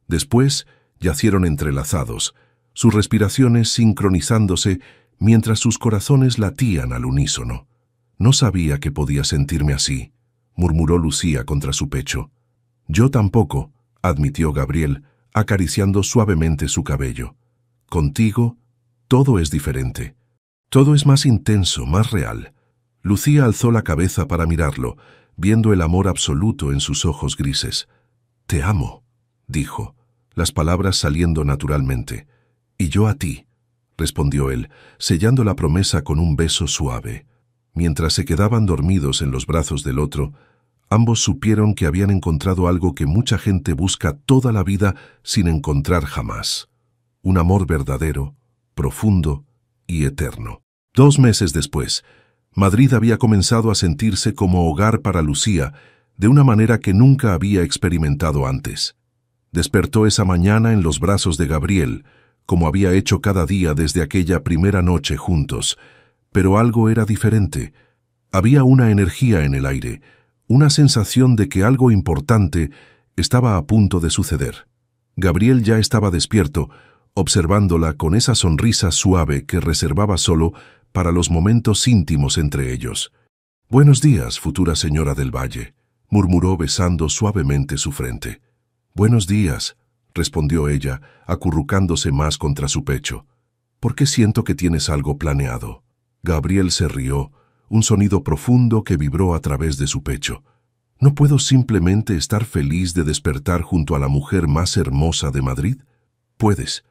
Speaker 1: Después yacieron entrelazados, sus respiraciones sincronizándose mientras sus corazones latían al unísono. «No sabía que podía sentirme así», murmuró Lucía contra su pecho. «Yo tampoco», admitió Gabriel, acariciando suavemente su cabello. «Contigo, todo es diferente. Todo es más intenso, más real». Lucía alzó la cabeza para mirarlo, viendo el amor absoluto en sus ojos grises. «Te amo», dijo, las palabras saliendo naturalmente. «Y yo a ti», respondió él, sellando la promesa con un beso suave. Mientras se quedaban dormidos en los brazos del otro, ambos supieron que habían encontrado algo que mucha gente busca toda la vida sin encontrar jamás. Un amor verdadero, profundo y eterno. 2 meses después, Madrid había comenzado a sentirse como hogar para Lucía, de una manera que nunca había experimentado antes. Despertó esa mañana en los brazos de Gabriel, como había hecho cada día desde aquella primera noche juntos, pero algo era diferente. Había una energía en el aire, una sensación de que algo importante estaba a punto de suceder. Gabriel ya estaba despierto, observándola con esa sonrisa suave que reservaba solo para los momentos íntimos entre ellos. «Buenos días, futura señora del Valle», murmuró besando suavemente su frente. «Buenos días», respondió ella, acurrucándose más contra su pecho. «¿Por qué siento que tienes algo planeado?» Gabriel se rió, un sonido profundo que vibró a través de su pecho. «¿No puedo simplemente estar feliz de despertar junto a la mujer más hermosa de Madrid?» «Puedes»,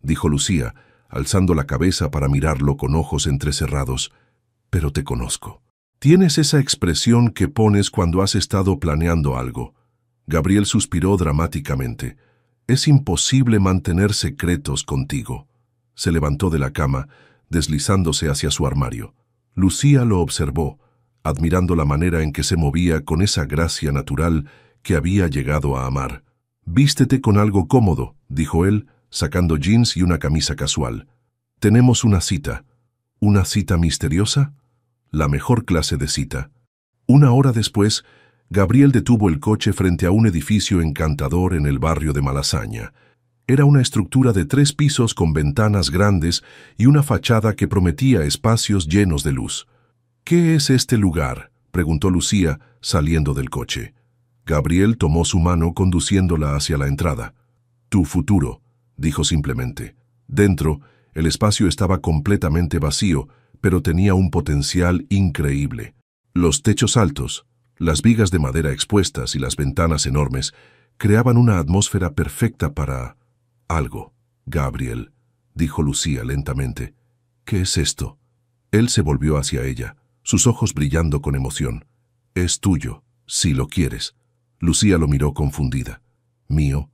Speaker 1: dijo Lucía, alzando la cabeza para mirarlo con ojos entrecerrados. «Pero te conozco. Tienes esa expresión que pones cuando has estado planeando algo». Gabriel suspiró dramáticamente. «Es imposible mantener secretos contigo». Se levantó de la cama, deslizándose hacia su armario. Lucía lo observó, admirando la manera en que se movía con esa gracia natural que había llegado a amar. «Vístete con algo cómodo», dijo él, sacando jeans y una camisa casual. «Tenemos una cita». «¿Una cita misteriosa?» «La mejor clase de cita». 1 hora después, Gabriel detuvo el coche frente a un edificio encantador en el barrio de Malasaña. Era una estructura de 3 pisos con ventanas grandes y una fachada que prometía espacios llenos de luz. «¿Qué es este lugar?», preguntó Lucía, saliendo del coche. Gabriel tomó su mano conduciéndola hacia la entrada. «Tu futuro», dijo simplemente. Dentro, el espacio estaba completamente vacío, pero tenía un potencial increíble. Los techos altos, las vigas de madera expuestas y las ventanas enormes creaban una atmósfera perfecta para... algo. «Gabriel», dijo Lucía lentamente. «¿Qué es esto?». Él se volvió hacia ella, sus ojos brillando con emoción. «Es tuyo, si lo quieres». Lucía lo miró confundida. «¿Mío?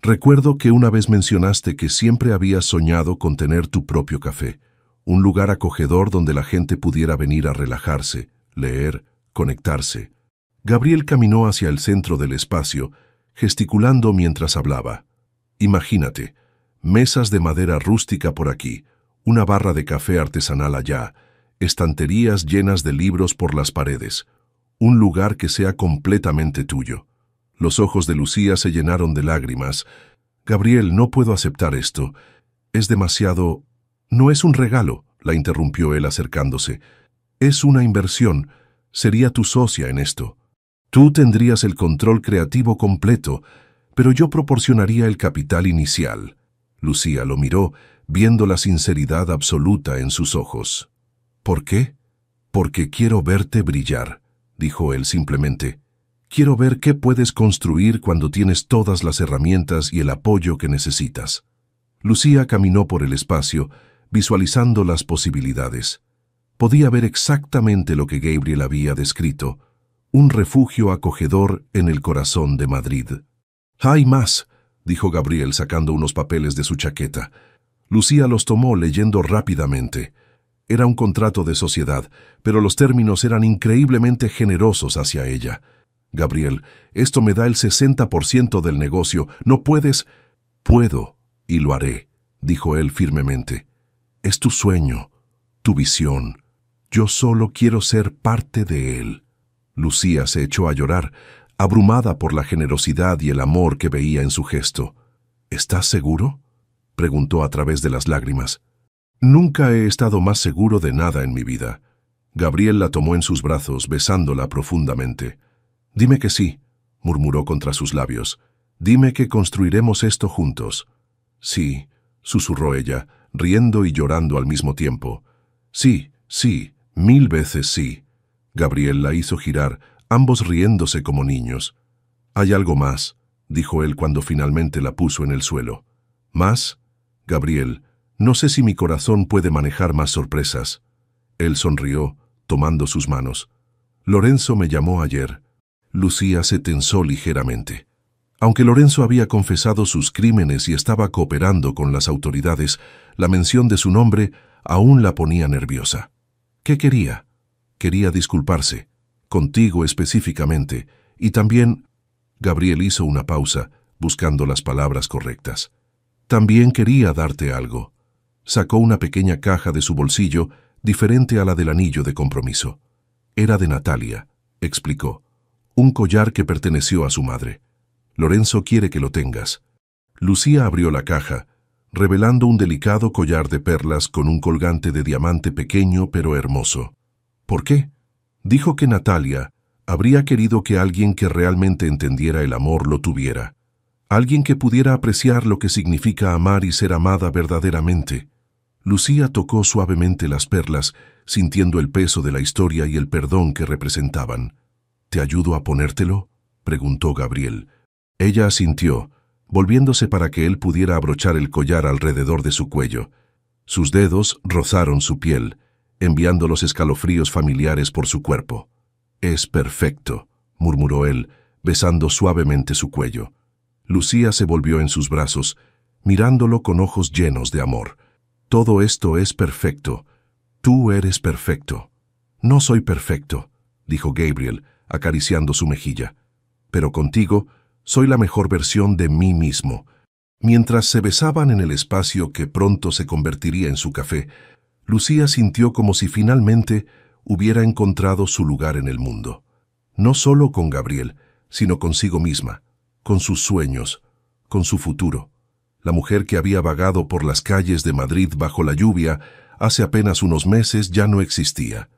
Speaker 1: Recuerdo que una vez mencionaste que siempre habías soñado con tener tu propio café, un lugar acogedor donde la gente pudiera venir a relajarse, leer, conectarse». Gabriel caminó hacia el centro del espacio, gesticulando mientras hablaba. «Imagínate, mesas de madera rústica por aquí, una barra de café artesanal allá, estanterías llenas de libros por las paredes, un lugar que sea completamente tuyo». Los ojos de Lucía se llenaron de lágrimas. «Gabriel, no puedo aceptar esto. Es demasiado...». «No es un regalo», la interrumpió él acercándose. «Es una inversión. Sería tu socia en esto. Tú tendrías el control creativo completo, pero yo proporcionaría el capital inicial». Lucía lo miró, viendo la sinceridad absoluta en sus ojos. «¿Por qué?». «Porque quiero verte brillar», dijo él simplemente. «Quiero ver qué puedes construir cuando tienes todas las herramientas y el apoyo que necesitas». Lucía caminó por el espacio, visualizando las posibilidades. Podía ver exactamente lo que Gabriel había descrito, un refugio acogedor en el corazón de Madrid. «Hay más», dijo Gabriel sacando unos papeles de su chaqueta. Lucía los tomó leyendo rápidamente. Era un contrato de sociedad, pero los términos eran increíblemente generosos hacia ella. «Gabriel, esto me da el 60% del negocio. ¿No puedes...». «Puedo, y lo haré», dijo él firmemente. «Es tu sueño, tu visión. Yo solo quiero ser parte de él». Lucía se echó a llorar, abrumada por la generosidad y el amor que veía en su gesto. «¿Estás seguro?», preguntó a través de las lágrimas. «Nunca he estado más seguro de nada en mi vida». Gabriel la tomó en sus brazos, besándola profundamente. «Dime que sí», murmuró contra sus labios. «Dime que construiremos esto juntos». «Sí», susurró ella, riendo y llorando al mismo tiempo. «Sí, sí, 1000 veces sí». Gabriel la hizo girar, ambos riéndose como niños. «Hay algo más», dijo él cuando finalmente la puso en el suelo. «¿Más? Gabriel, no sé si mi corazón puede manejar más sorpresas». Él sonrió, tomando sus manos. «Lorenzo me llamó ayer». Lucía se tensó ligeramente. Aunque Lorenzo había confesado sus crímenes y estaba cooperando con las autoridades, la mención de su nombre aún la ponía nerviosa. ¿Qué quería? Quería disculparse, contigo específicamente, y también... Gabriel hizo una pausa, buscando las palabras correctas. «También quería darte algo». Sacó una pequeña caja de su bolsillo, diferente a la del anillo de compromiso. «Era de Natalia», explicó. «Un collar que perteneció a su madre. Lorenzo quiere que lo tengas». Lucía abrió la caja, revelando un delicado collar de perlas con un colgante de diamante pequeño pero hermoso. «¿Por qué?». Dijo que Natalia habría querido que alguien que realmente entendiera el amor lo tuviera. Alguien que pudiera apreciar lo que significa amar y ser amada verdaderamente. Lucía tocó suavemente las perlas, sintiendo el peso de la historia y el perdón que representaban. «¿Te ayudo a ponértelo?», preguntó Gabriel. Ella asintió, volviéndose para que él pudiera abrochar el collar alrededor de su cuello. Sus dedos rozaron su piel, enviando los escalofríos familiares por su cuerpo. «Es perfecto», murmuró él, besando suavemente su cuello. Lucía se volvió en sus brazos, mirándolo con ojos llenos de amor. «Todo esto es perfecto. Tú eres perfecto». «No soy perfecto», dijo Gabriel, acariciando su mejilla. «Pero contigo soy la mejor versión de mí mismo». Mientras se besaban en el espacio que pronto se convertiría en su café, Lucía sintió como si finalmente hubiera encontrado su lugar en el mundo. no solo con Gabriel, sino consigo misma, con sus sueños, con su futuro. La mujer que había vagado por las calles de Madrid bajo la lluvia hace apenas unos meses ya no existía.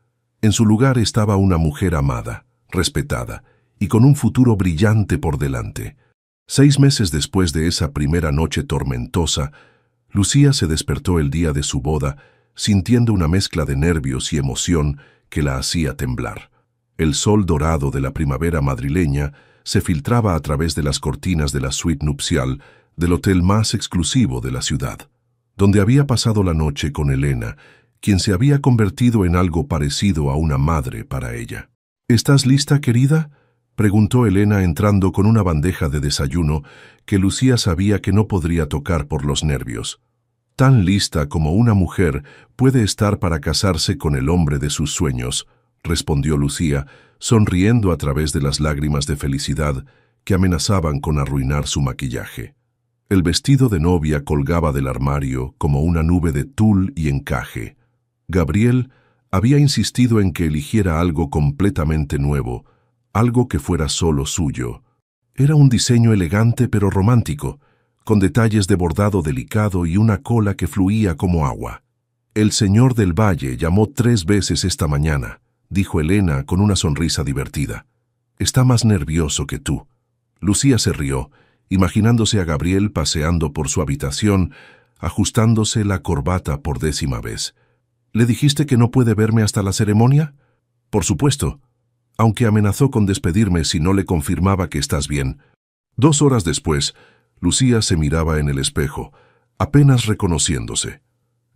Speaker 1: En su lugar estaba una mujer amada, respetada, y con un futuro brillante por delante. 6 meses después de esa primera noche tormentosa, Lucía se despertó el día de su boda, sintiendo una mezcla de nervios y emoción que la hacía temblar. El sol dorado de la primavera madrileña se filtraba a través de las cortinas de la suite nupcial del hotel más exclusivo de la ciudad, donde había pasado la noche con Elena, quien se había convertido en algo parecido a una madre para ella. «¿Estás lista, querida?», preguntó Elena entrando con una bandeja de desayuno que Lucía sabía que no podría tocar por los nervios. «Tan lista como una mujer puede estar para casarse con el hombre de sus sueños», respondió Lucía, sonriendo a través de las lágrimas de felicidad que amenazaban con arruinar su maquillaje. El vestido de novia colgaba del armario como una nube de tul y encaje. Gabriel había insistido en que eligiera algo completamente nuevo, algo que fuera solo suyo. Era un diseño elegante pero romántico, con detalles de bordado delicado y una cola que fluía como agua. «El señor del Valle llamó 3 veces esta mañana», dijo Elena con una sonrisa divertida. «Está más nervioso que tú». Lucía se rió, imaginándose a Gabriel paseando por su habitación, ajustándose la corbata por 10ª vez. «¿Le dijiste que no puede verme hasta la ceremonia?» «Por supuesto, aunque amenazó con despedirme si no le confirmaba que estás bien». 2 horas después, Lucía se miraba en el espejo, apenas reconociéndose.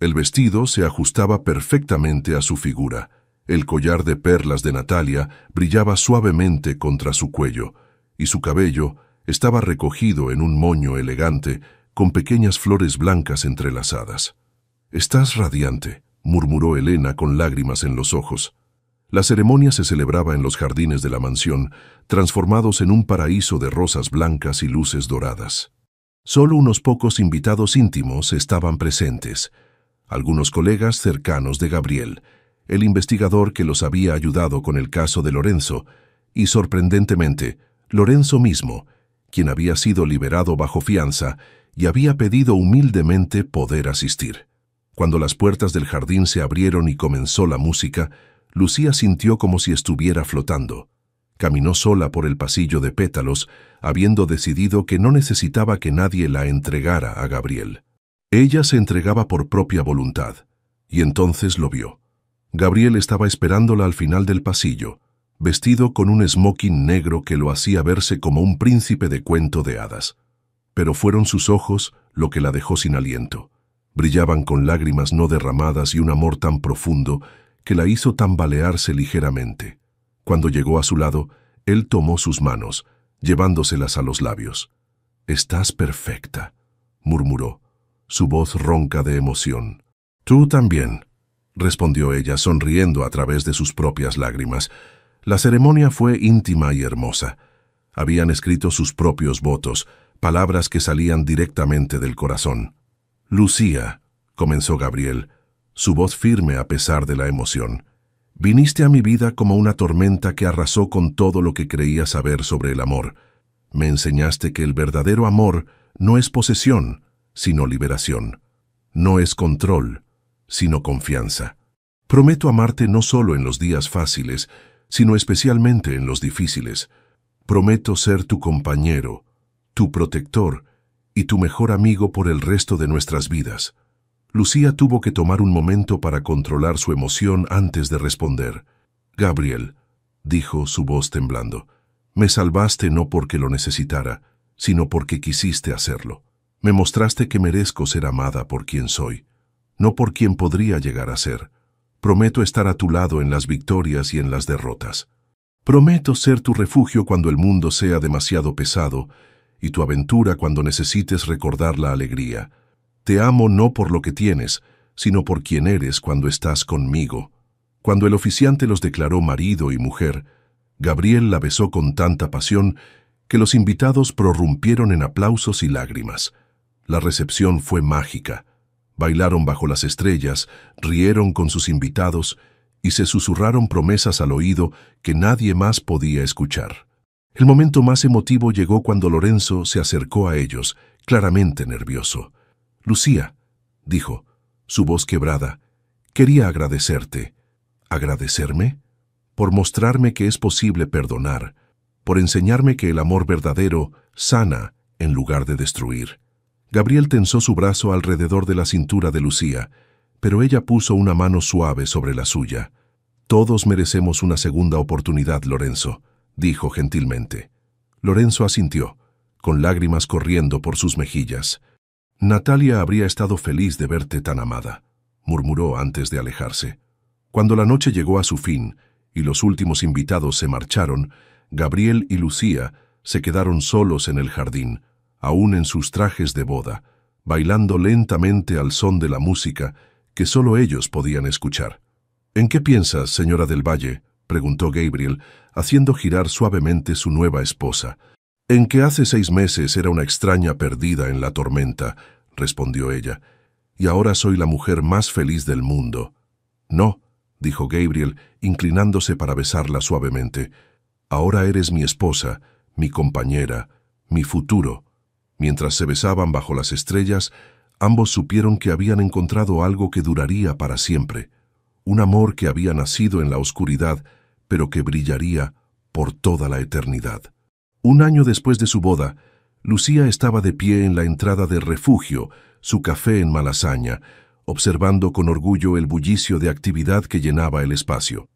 Speaker 1: El vestido se ajustaba perfectamente a su figura. El collar de perlas de Natalia brillaba suavemente contra su cuello, y su cabello estaba recogido en un moño elegante con pequeñas flores blancas entrelazadas. «Estás radiante», murmuró Elena con lágrimas en los ojos. La ceremonia se celebraba en los jardines de la mansión, transformados en un paraíso de rosas blancas y luces doradas. Solo unos pocos invitados íntimos estaban presentes, algunos colegas cercanos de Gabriel, el investigador que los había ayudado con el caso de Lorenzo, y sorprendentemente, Lorenzo mismo, quien había sido liberado bajo fianza y había pedido humildemente poder asistir. Cuando las puertas del jardín se abrieron y comenzó la música, Lucía sintió como si estuviera flotando. Caminó sola por el pasillo de pétalos, habiendo decidido que no necesitaba que nadie la entregara a Gabriel. Ella se entregaba por propia voluntad, y entonces lo vio. Gabriel estaba esperándola al final del pasillo, vestido con un smoking negro que lo hacía verse como un príncipe de cuento de hadas. Pero fueron sus ojos lo que la dejó sin aliento. Brillaban con lágrimas no derramadas y un amor tan profundo que la hizo tambalearse ligeramente. Cuando llegó a su lado, él tomó sus manos, llevándoselas a los labios. «Estás perfecta», murmuró, su voz ronca de emoción. «Tú también», respondió ella, sonriendo a través de sus propias lágrimas. La ceremonia fue íntima y hermosa. Habían escrito sus propios votos, palabras que salían directamente del corazón. «Lucía», comenzó Gabriel, su voz firme a pesar de la emoción, «viniste a mi vida como una tormenta que arrasó con todo lo que creía saber sobre el amor. Me enseñaste que el verdadero amor no es posesión, sino liberación. No es control, sino confianza. Prometo amarte no solo en los días fáciles, sino especialmente en los difíciles. Prometo ser tu compañero, tu protector y tu mejor amigo por el resto de nuestras vidas». Lucía tuvo que tomar un momento para controlar su emoción antes de responder. «Gabriel», dijo su voz temblando, «me salvaste no porque lo necesitara, sino porque quisiste hacerlo. Me mostraste que merezco ser amada por quien soy, no por quien podría llegar a ser. Prometo estar a tu lado en las victorias y en las derrotas. Prometo ser tu refugio cuando el mundo sea demasiado pesado y tu aventura cuando necesites recordar la alegría. Te amo no por lo que tienes, sino por quien eres cuando estás conmigo». Cuando el oficiante los declaró marido y mujer, Gabriel la besó con tanta pasión que los invitados prorrumpieron en aplausos y lágrimas. La recepción fue mágica. Bailaron bajo las estrellas, rieron con sus invitados y se susurraron promesas al oído que nadie más podía escuchar. El momento más emotivo llegó cuando Lorenzo se acercó a ellos, claramente nervioso. «Lucía», dijo, su voz quebrada, «quería agradecerte». «¿Agradecerme?» «Por mostrarme que es posible perdonar, por enseñarme que el amor verdadero sana en lugar de destruir». Gabriel tensó su brazo alrededor de la cintura de Lucía, pero ella puso una mano suave sobre la suya. «Todos merecemos una segunda oportunidad, Lorenzo», dijo gentilmente. Lorenzo asintió, con lágrimas corriendo por sus mejillas. «Natalia habría estado feliz de verte tan amada», murmuró antes de alejarse. Cuando la noche llegó a su fin y los últimos invitados se marcharon, Gabriel y Lucía se quedaron solos en el jardín, aún en sus trajes de boda, bailando lentamente al son de la música que solo ellos podían escuchar. «¿En qué piensas, señora del Valle?», preguntó Gabriel, haciendo girar suavemente su nueva esposa. «En que hace 6 meses era una extraña perdida en la tormenta», respondió ella, «y ahora soy la mujer más feliz del mundo». «No», dijo Gabriel, inclinándose para besarla suavemente. «Ahora eres mi esposa, mi compañera, mi futuro». Mientras se besaban bajo las estrellas, ambos supieron que habían encontrado algo que duraría para siempre. Un amor que había nacido en la oscuridad, pero que brillaría por toda la eternidad. Un año después de su boda, Lucía estaba de pie en la entrada de Refugio, su café en Malasaña, observando con orgullo el bullicio de actividad que llenaba el espacio.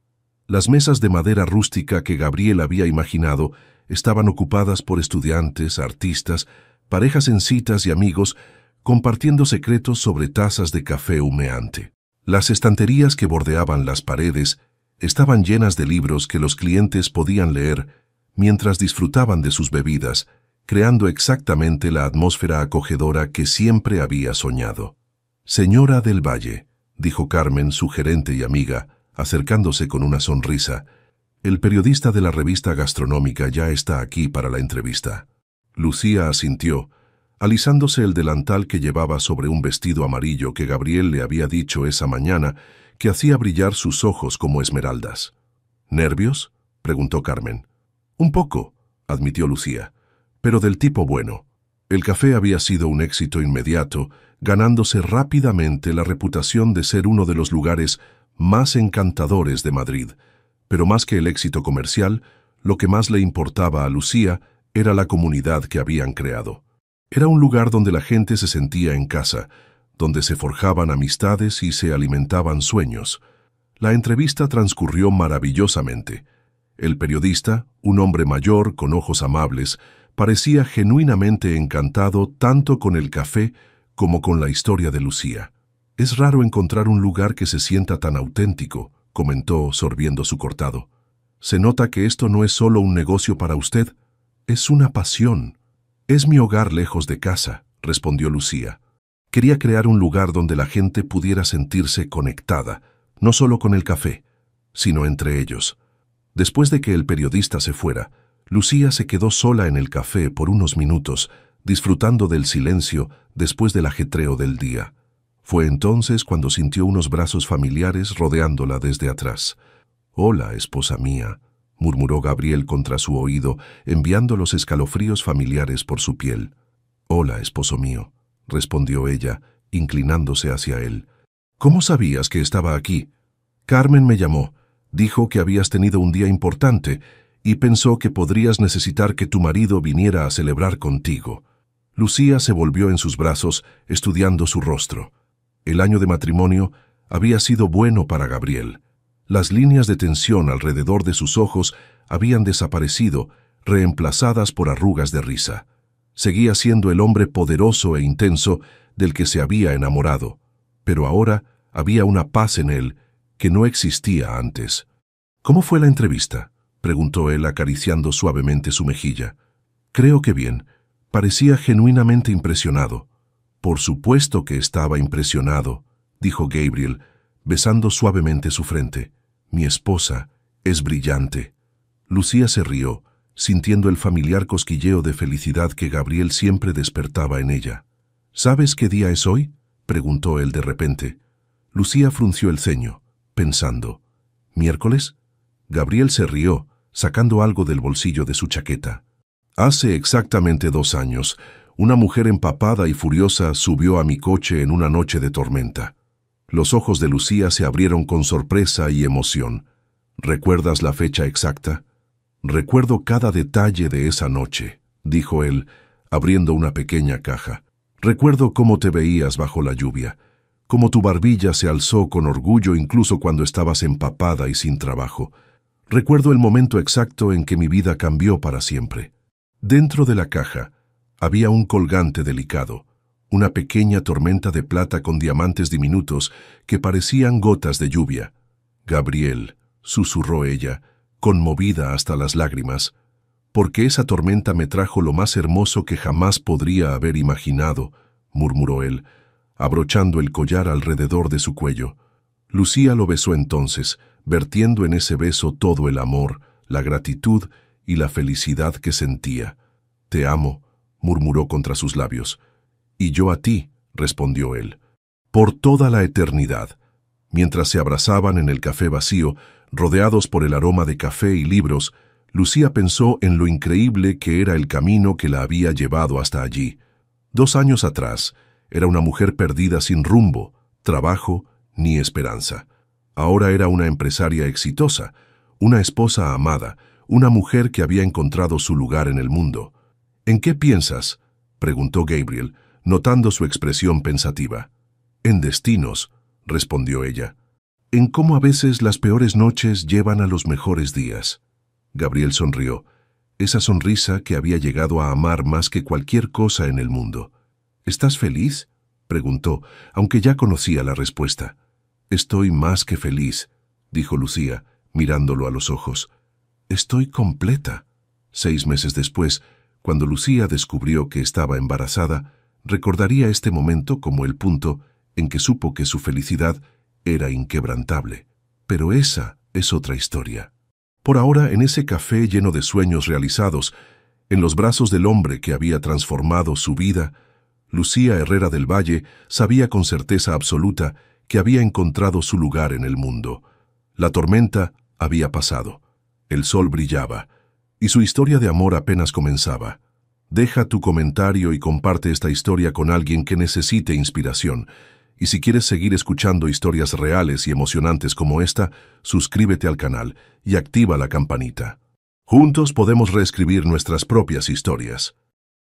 Speaker 1: Las mesas de madera rústica que Gabriel había imaginado estaban ocupadas por estudiantes, artistas, parejas en citas y amigos, compartiendo secretos sobre tazas de café humeante. Las estanterías que bordeaban las paredes estaban llenas de libros que los clientes podían leer mientras disfrutaban de sus bebidas, creando exactamente la atmósfera acogedora que siempre había soñado. «Señora del Valle», dijo Carmen, su gerente y amiga, acercándose con una sonrisa, «el periodista de la revista gastronómica ya está aquí para la entrevista». Lucía asintió, alisándose el delantal que llevaba sobre un vestido amarillo que Gabriel le había dicho esa mañana que hacía brillar sus ojos como esmeraldas. «¿Nervios?», preguntó Carmen. «Un poco», admitió Lucía, «pero del tipo bueno». El café había sido un éxito inmediato, ganándose rápidamente la reputación de ser uno de los lugares más encantadores de Madrid. Pero más que el éxito comercial, lo que más le importaba a Lucía era la comunidad que habían creado. Era un lugar donde la gente se sentía en casa, donde se forjaban amistades y se alimentaban sueños. La entrevista transcurrió maravillosamente. El periodista, un hombre mayor con ojos amables, parecía genuinamente encantado tanto con el café como con la historia de Lucía. «Es raro encontrar un lugar que se sienta tan auténtico», comentó sorbiendo su cortado. «Se nota que esto no es solo un negocio para usted, es una pasión». «Es mi hogar lejos de casa», respondió Lucía. Quería crear un lugar donde la gente pudiera sentirse conectada, no solo con el café, sino entre ellos. Después de que el periodista se fuera, Lucía se quedó sola en el café por unos minutos, disfrutando del silencio después del ajetreo del día. Fue entonces cuando sintió unos brazos familiares rodeándola desde atrás. «Hola, esposa mía», murmuró Gabriel contra su oído, enviando los escalofríos familiares por su piel. «Hola, esposo mío», respondió ella, inclinándose hacia él. «¿Cómo sabías que estaba aquí?» «Carmen me llamó. Dijo que habías tenido un día importante y pensó que podrías necesitar que tu marido viniera a celebrar contigo». Lucía se volvió en sus brazos, estudiando su rostro. El año de matrimonio había sido bueno para Gabriel. Las líneas de tensión alrededor de sus ojos habían desaparecido, reemplazadas por arrugas de risa. Seguía siendo el hombre poderoso e intenso del que se había enamorado, pero ahora había una paz en él que no existía antes. «¿Cómo fue la entrevista?», preguntó él acariciando suavemente su mejilla. «Creo que bien. Parecía genuinamente impresionado». «Por supuesto que estaba impresionado», dijo Gabriel, besando suavemente su frente. «Mi esposa es brillante». Lucía se rió, sintiendo el familiar cosquilleo de felicidad que Gabriel siempre despertaba en ella. «¿Sabes qué día es hoy?», preguntó él de repente. Lucía frunció el ceño, pensando. ¿Miércoles? Gabriel se rió, sacando algo del bolsillo de su chaqueta. Hace exactamente 2 años, una mujer empapada y furiosa subió a mi coche en una noche de tormenta. Los ojos de Lucía se abrieron con sorpresa y emoción. ¿Recuerdas la fecha exacta? Recuerdo cada detalle de esa noche, dijo él, abriendo una pequeña caja. Recuerdo cómo te veías bajo la lluvia, cómo tu barbilla se alzó con orgullo incluso cuando estabas empapada y sin trabajo. Recuerdo el momento exacto en que mi vida cambió para siempre. Dentro de la caja había un colgante delicado, una pequeña tormenta de plata con diamantes diminutos que parecían gotas de lluvia. Gabriel, susurró ella, conmovida hasta las lágrimas, porque esa tormenta me trajo lo más hermoso que jamás podría haber imaginado, murmuró él, abrochando el collar alrededor de su cuello. Lucía lo besó entonces, vertiendo en ese beso todo el amor, la gratitud y la felicidad que sentía. «Te amo», murmuró contra sus labios. «Y yo a ti», respondió él. «Por toda la eternidad». Mientras se abrazaban en el café vacío, rodeados por el aroma de café y libros, Lucía pensó en lo increíble que era el camino que la había llevado hasta allí. 2 años atrás, era una mujer perdida sin rumbo, trabajo ni esperanza. Ahora era una empresaria exitosa, una esposa amada, una mujer que había encontrado su lugar en el mundo. «¿En qué piensas?», preguntó Gabriel, notando su expresión pensativa. «En destinos», respondió ella. «En cómo a veces las peores noches llevan a los mejores días». Gabriel sonrió, esa sonrisa que había llegado a amar más que cualquier cosa en el mundo. «¿Estás feliz?», preguntó, aunque ya conocía la respuesta. «Estoy más que feliz», dijo Lucía, mirándolo a los ojos. «Estoy completa». 6 meses después, cuando Lucía descubrió que estaba embarazada, recordaría este momento como el punto en que supo que su felicidad era inquebrantable. Pero esa es otra historia. Por ahora, en ese café lleno de sueños realizados, en los brazos del hombre que había transformado su vida, Lucía Herrera del Valle sabía con certeza absoluta que había encontrado su lugar en el mundo. La tormenta había pasado, el sol brillaba, y su historia de amor apenas comenzaba. Deja tu comentario y comparte esta historia con alguien que necesite inspiración. Y si quieres seguir escuchando historias reales y emocionantes como esta, suscríbete al canal y activa la campanita. Juntos podemos reescribir nuestras propias historias.